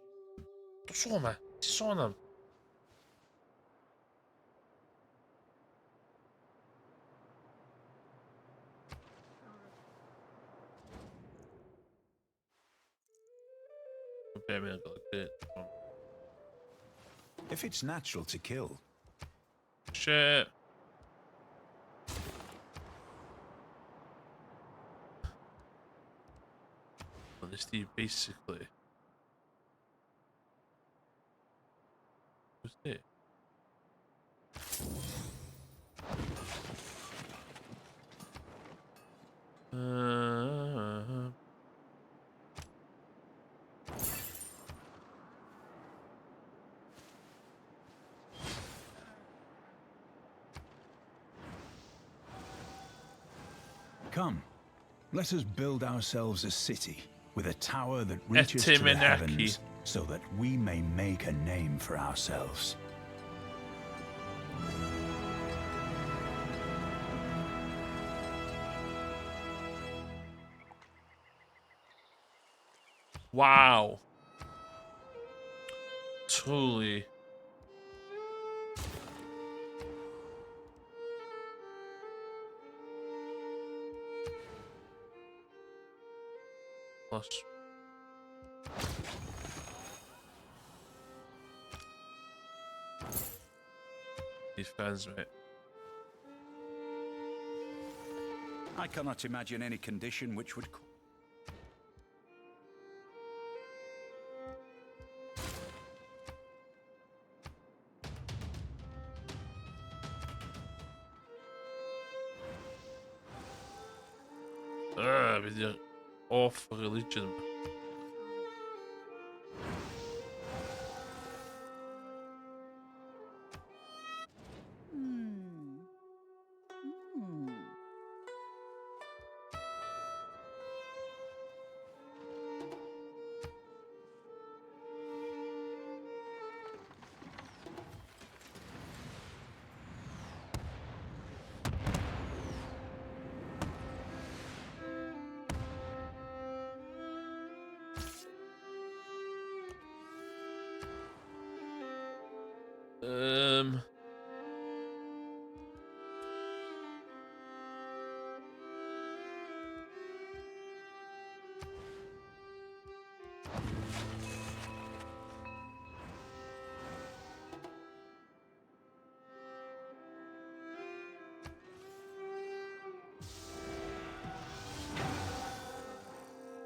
Sto soma. Ti sonam. Yeah, I mean, I got a bit. If it's natural to kill, Shit. Well, this dude basically. Who's it? Uh, come, let us build ourselves a city with a tower that reaches to the Etiminaki. heavens, so that we may make a name for ourselves. wow. Totally. Plus. These fans, mate. I cannot imagine any condition which would... With your awful religion. Hmm. Hmm. Um.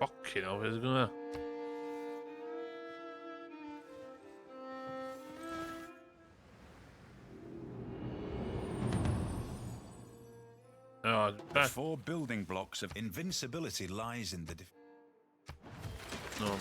Fucking hell, where's it gonna? Oh, The back. 4 building blocks of invincibility lies in the... No.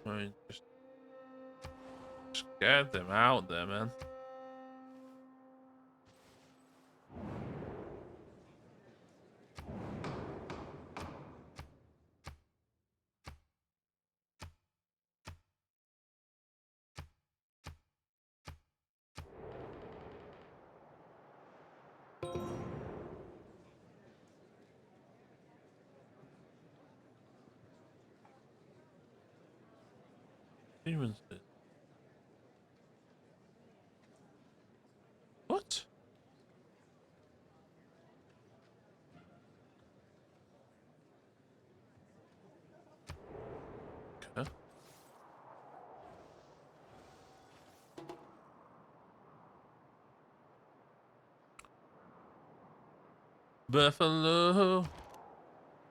Right, just get them out there, man. Humans did. What? Okay. Buffalo.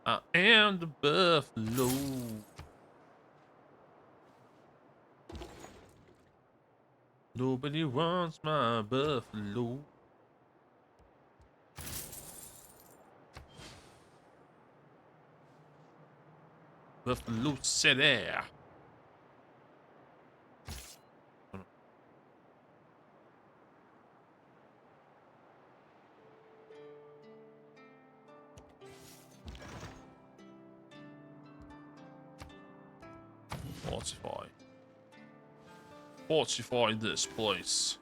I am the buffalo. Nobody wants my buffalo. Buffalo City. Fortify. Fortify this place.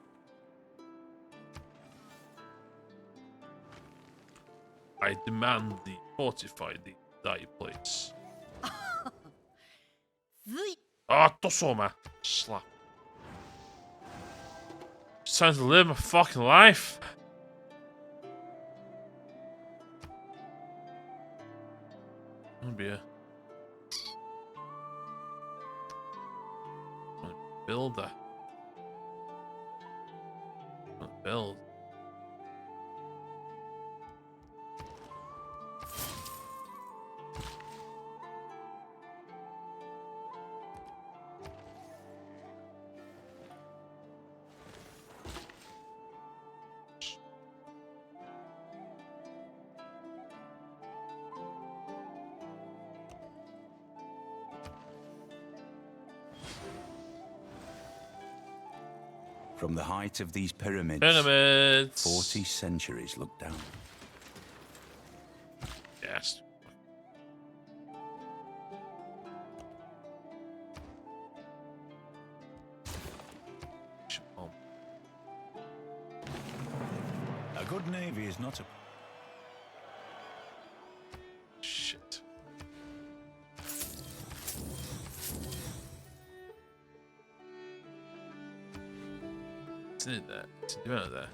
I demand thee, fortify thee, Die, please. ずい Oh, tosoma. Slap. It's time to live my fucking life. Oh dear. Builder. Build. From the height of these pyramids, Pyramids. 40 centuries look down. Yes. Oh, A good navy is not a... shit. Isn't that? Do you know that?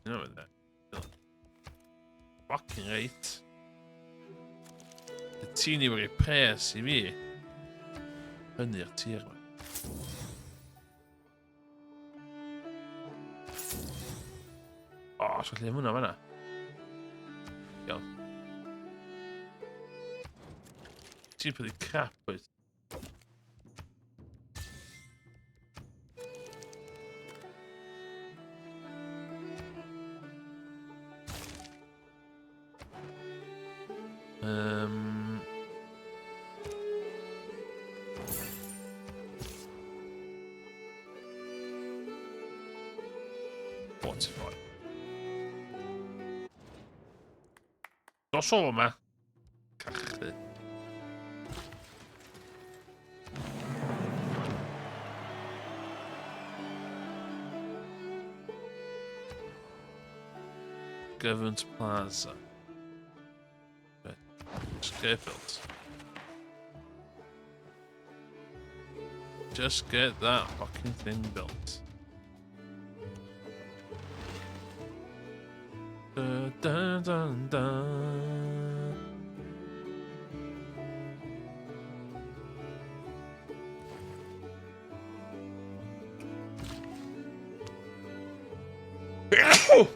You know that? Fucking right. De 10 nieuwe prijs, zie je. 100 hier. Oh, så glemmer jeg det. Ja. Typ det crap ut. Spotify. Då sover man. Kanske. Government Plaza. Scapefields. Just get that fucking thing built. Dun, dun, dun, dun.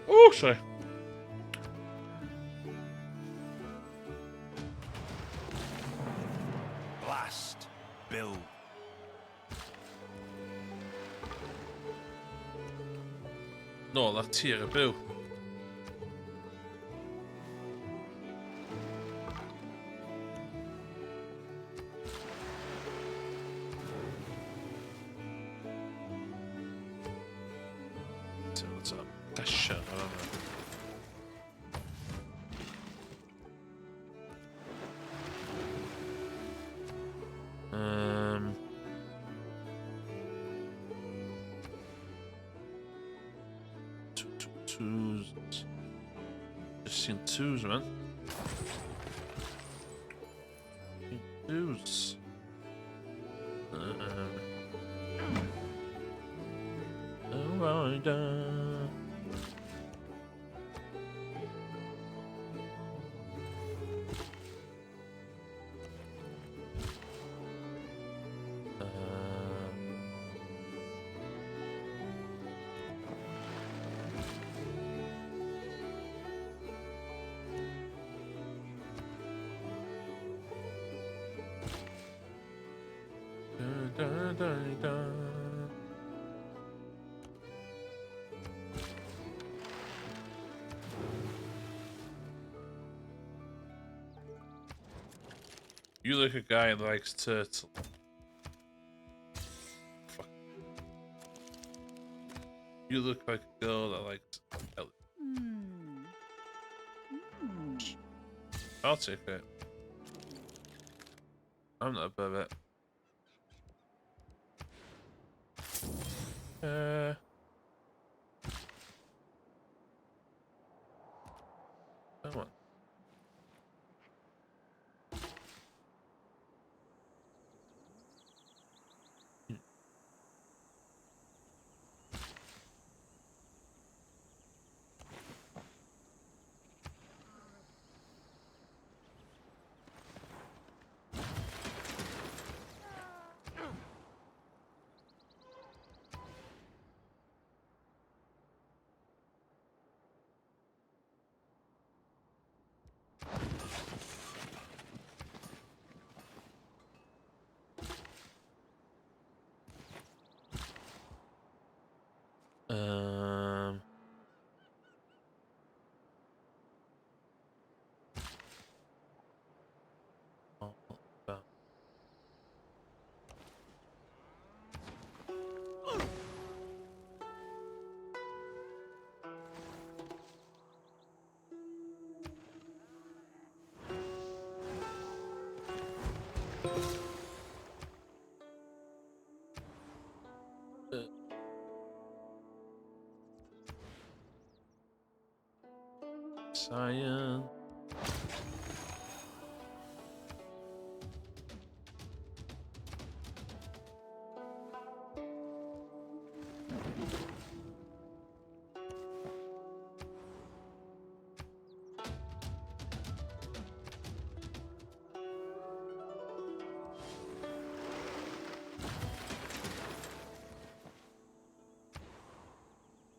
Oh, sorry. Blast. Build. No, that's here, Boo. So what's up? That's shut up. Twos. Just seen twos, man. Twos. Alright, You look a guy that likes turtle. Fuck. You look like a girl that likes elephant. I'll take it. I'm not above it. Come on. Um. oh, well. Science.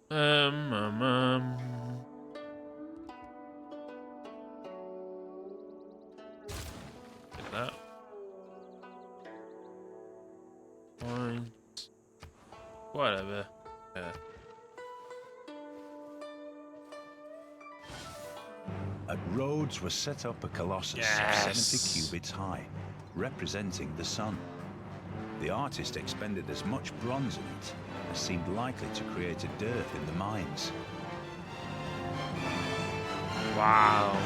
Um, um, um. Get that. Point. Whatever. Yeah. At Rhodes was set up a colossus Yes. of 70 cubits high, representing the sun. The artist expended as much bronze in it as seemed likely to create a dearth in the mines. Wow.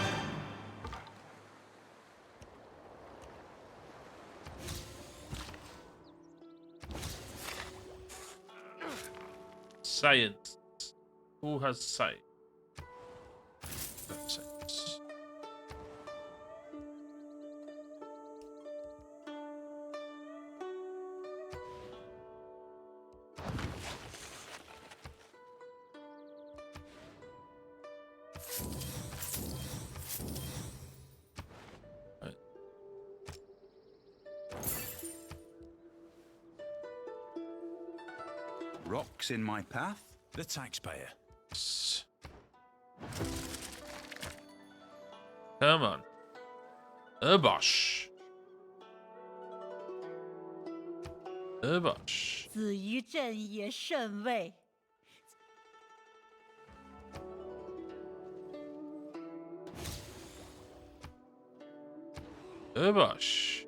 Science. Who has sight? Science. Right. Rocks in my path? The taxpayer. Come on. Bosh. Bosh. 子于朕也甚慰。 Bosh.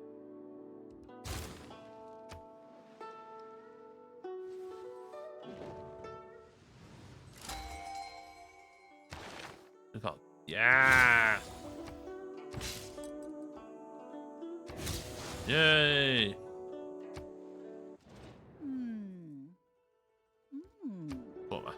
Yeah. Yay. 嗯，嗯，错吧。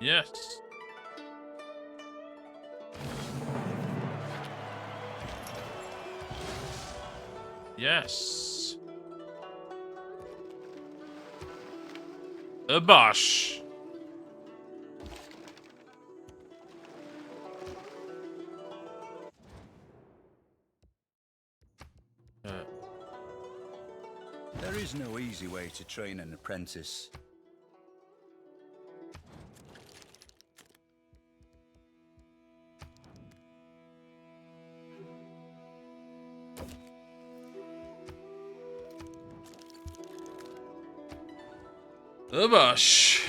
Yes. Yes. Bosh. There is no easy way to train an apprentice. Bosh.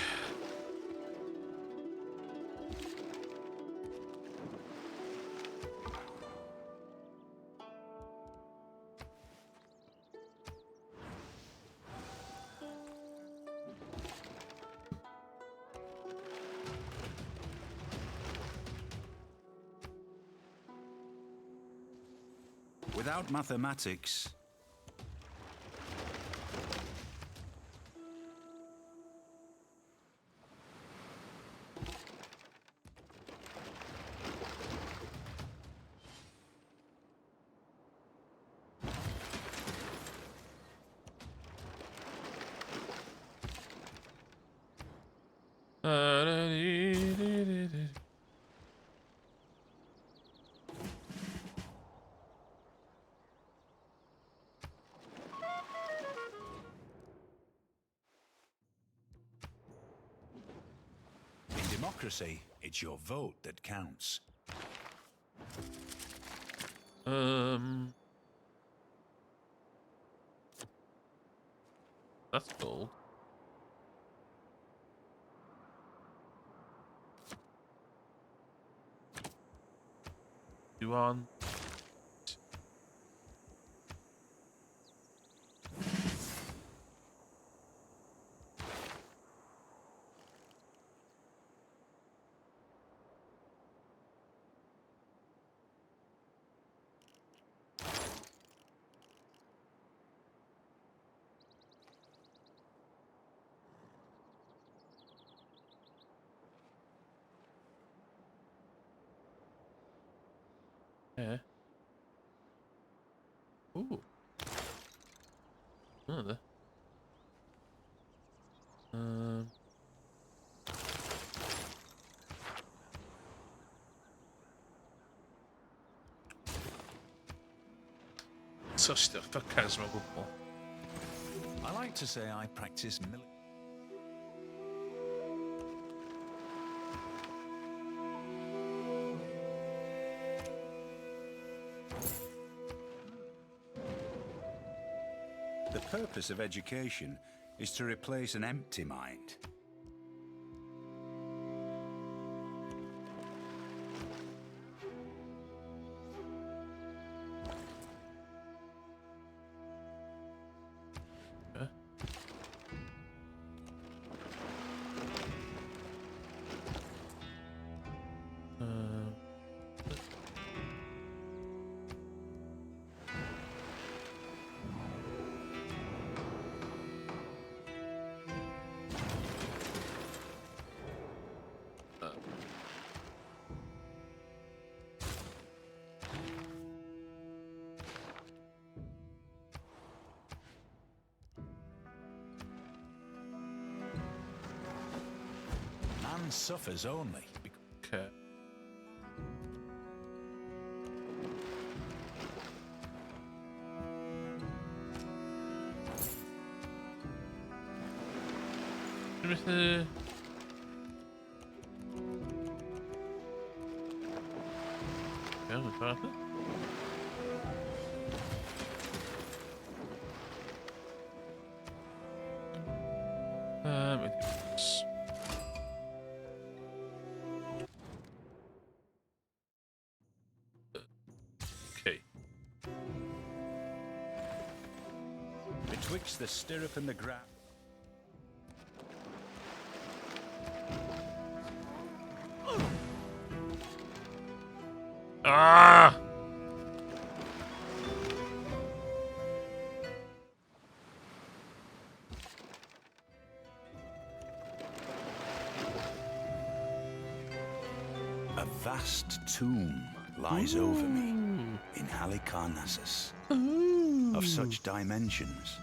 Without mathematics, democracy, it's your vote that counts. That's gold. You want? Yeah. Ooh. Oh, there. Coś ty, sarkazm głupło. I like to say I practice The purpose of education is to replace an empty mind. Man suffers only. Okay. Şimdi ja, das war ediyoruz. Okay. Betwixt the stirrup and the ground. Ah! A vast tomb lies over me in Halicarnassus. Of such dimensions,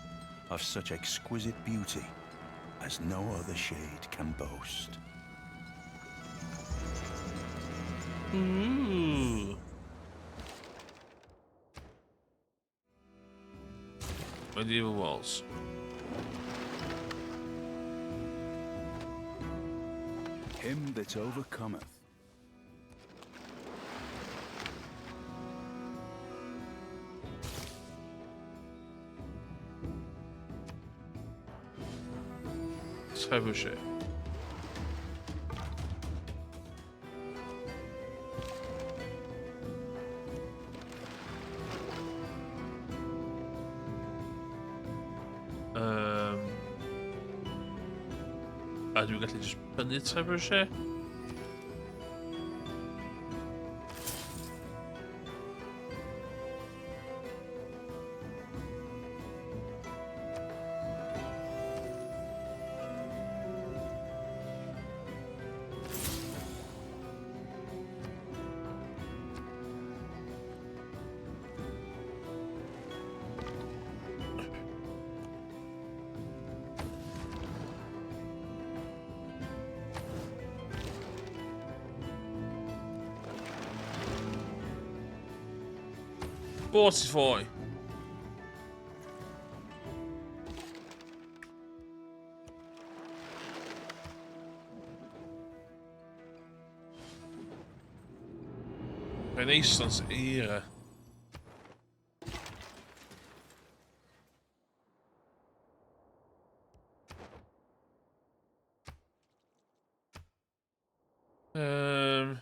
of such exquisite beauty, as no other shade can boast. Ooh. Medieval walls. Him that overcometh. Trebuchet. A dwi'n gallu just prynu trebuchet? Fortify. Renaissance era. Um.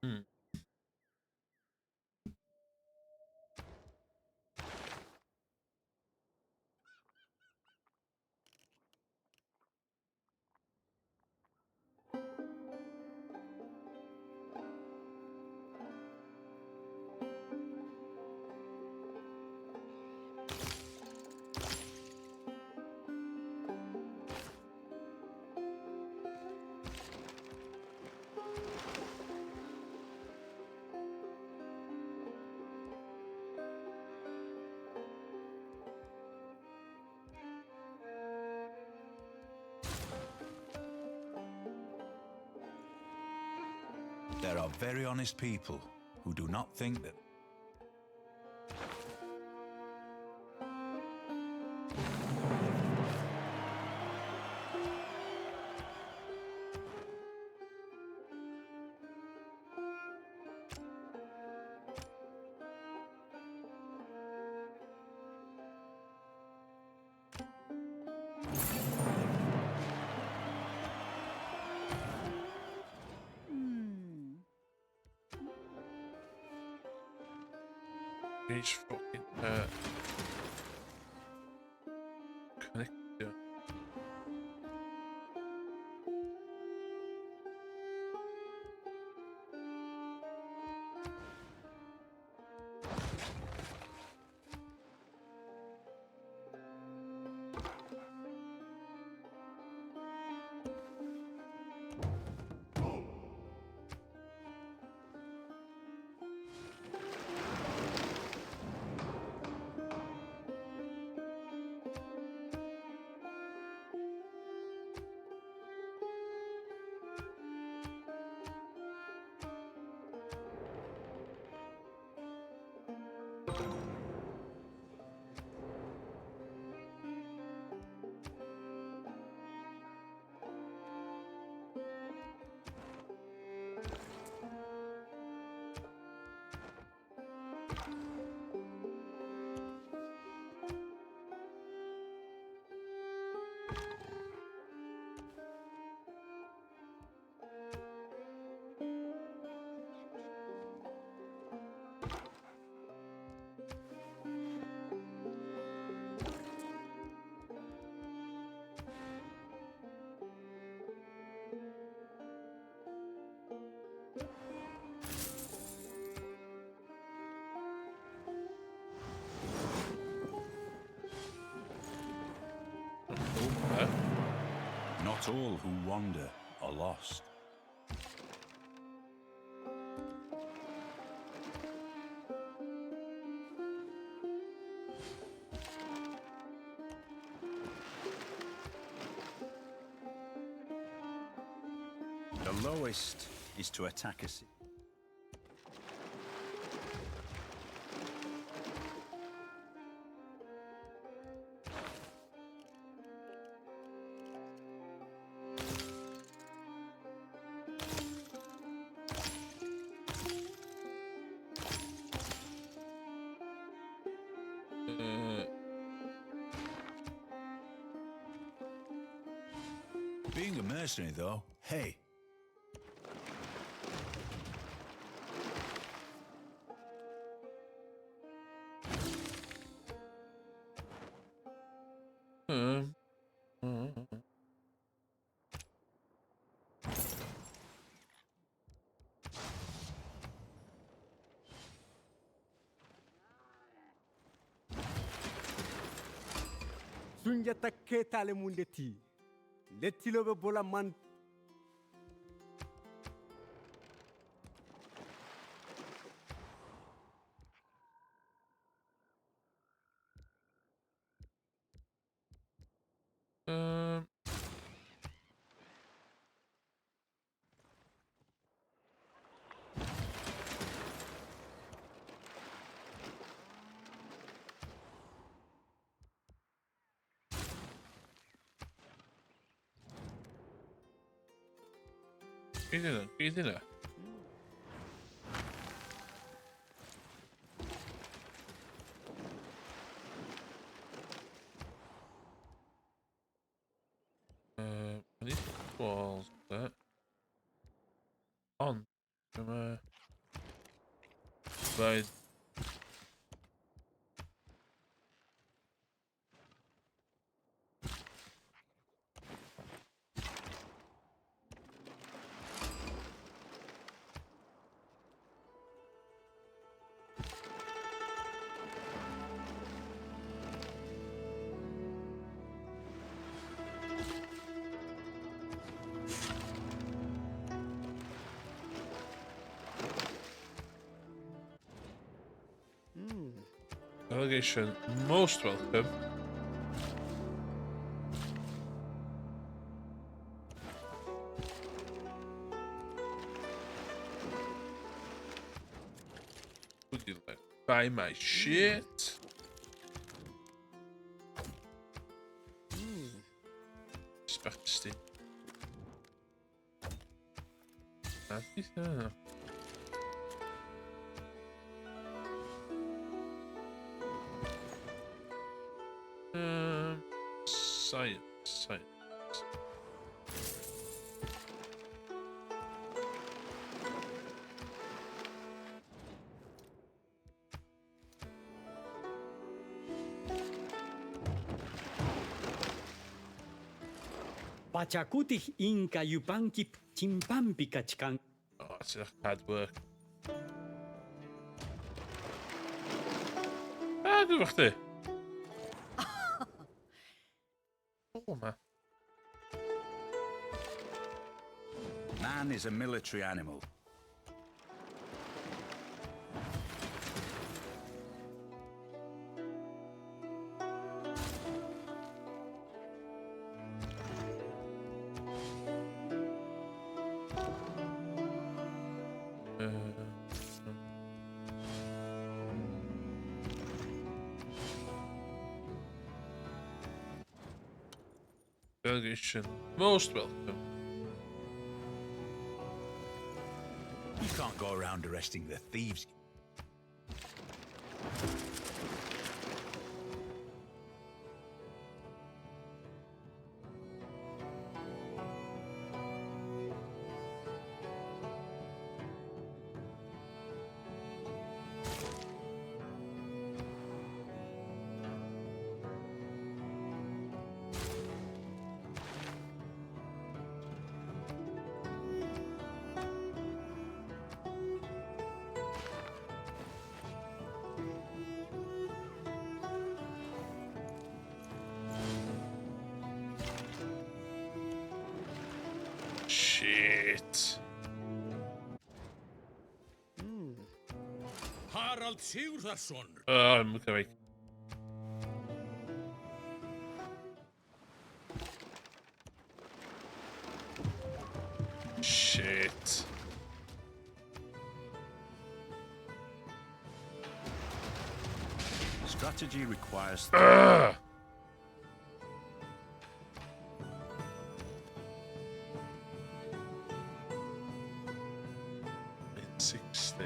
Hmm. There are very honest people who do not think that Each fucking connector. not all who wander are lost. The lowest is to attack a city. Being a mercenary, though, hey. Sunjata Keita le mun leti lettiloɓe bola man Gidelim. I need walls there. On. By delegation, most welcome. Would you like to buy my shit? Sparkstein. Science. Pachakutih inka yupankip chimpampi kachkan. Oh, that's enough hard work. Doe wachten. Oh, man. Man is a military animal. Delegation, most welcome. You can't go around arresting the thieves. Shit. Harald Sigurðarson. I'm going. Shit. Strategy requires. Ugh. 60.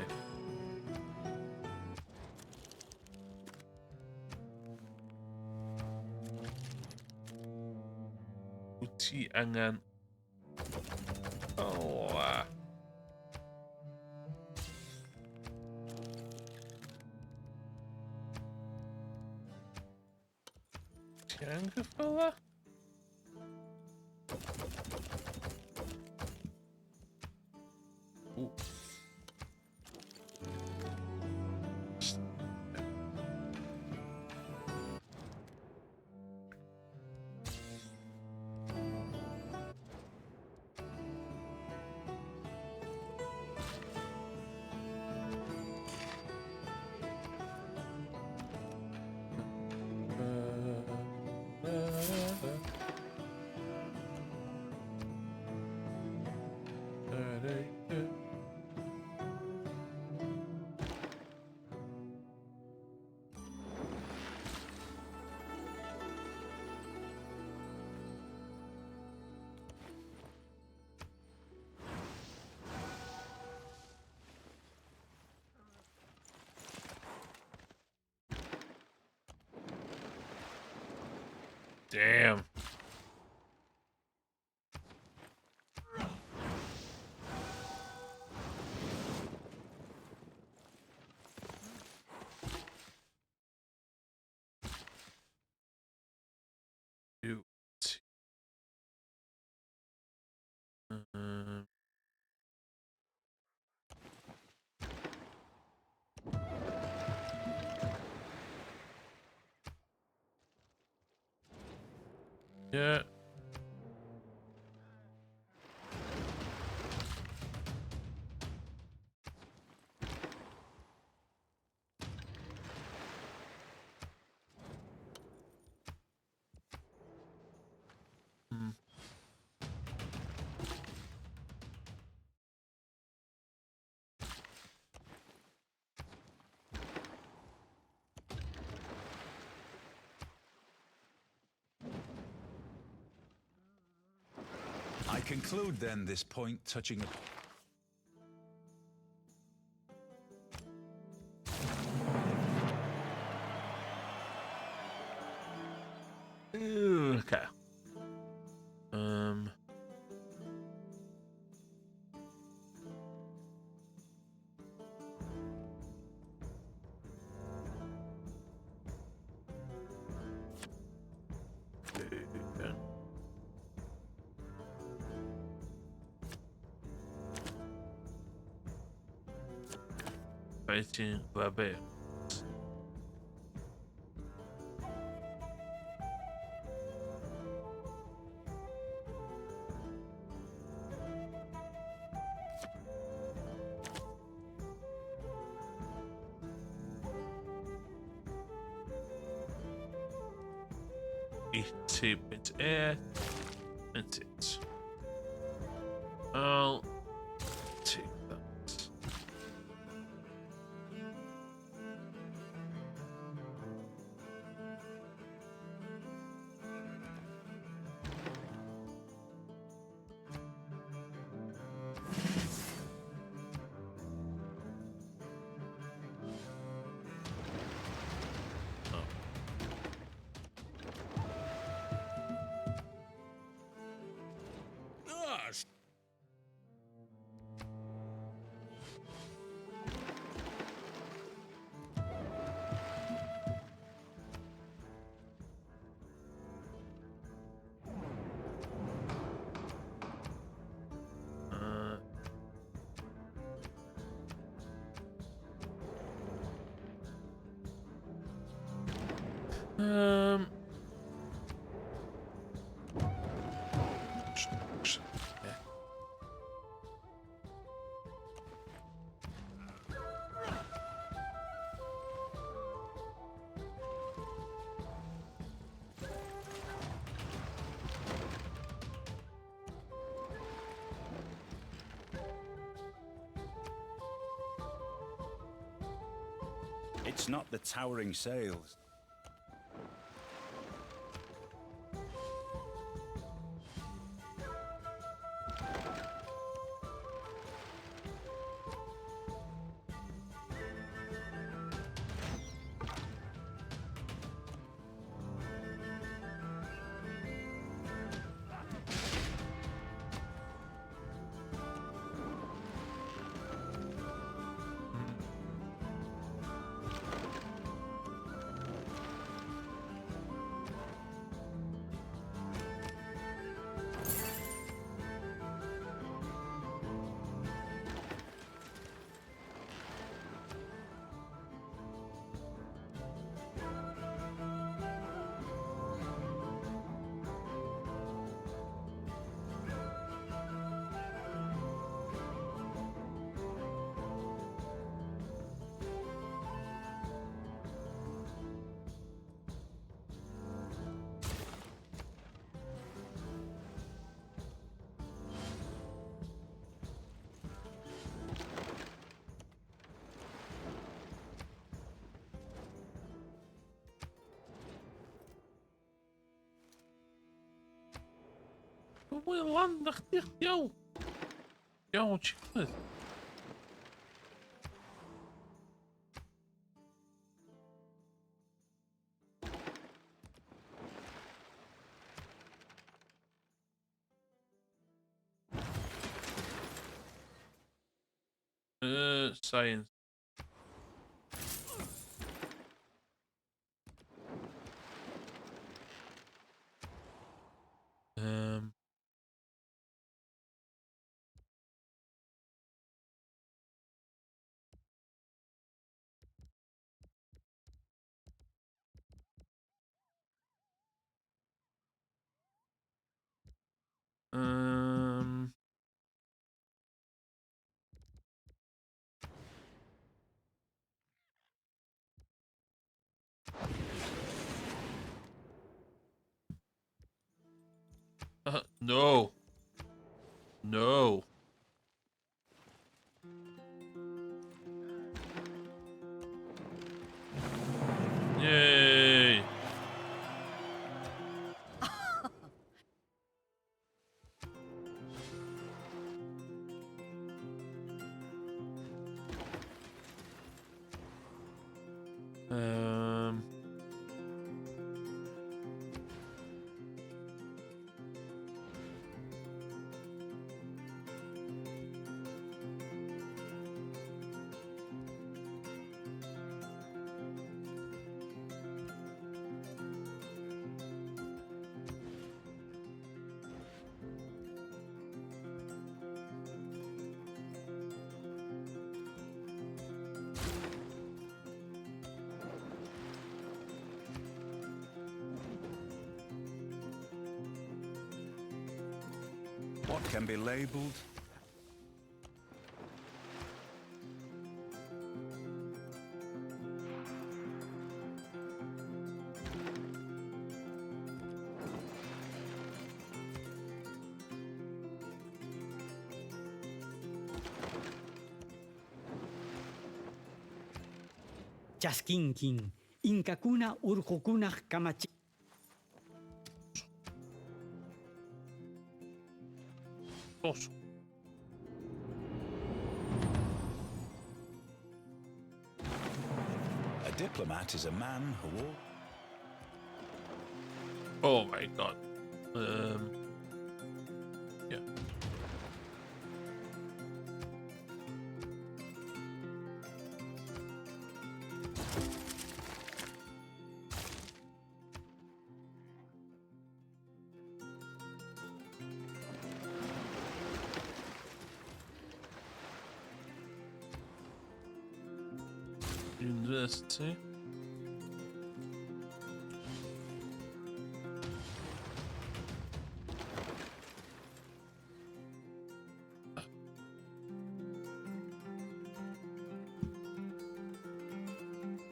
Uti angan. Oh. Angefallen? Oeh. Damn. Shoot. Um, yeah. Hmm. I conclude then this point touching upon. Okay. Um. Fighting rabbit. It's air. That's it. I'll take that. Ah, Uh, um. Yeah. It's not the towering sails. Hoe landig dicht, yo. Yo, chill. Science. Um. Um. No. No. Yay. Um. What can be labeled? Chaskinkin. Inkakuna urqukunaq kamachi. Sos. A diplomat is a man who... Oh my god. Yeah. University.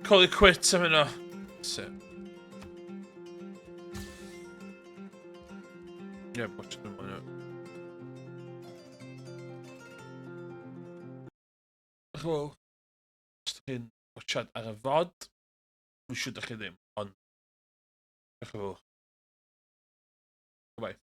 Call it quits, I mean, that's it. Yeah, watch them on it. Wel, os ydych chi'n watchad ar y fod, wysiwch chi ddim, ond diolch yn fawr. Bye.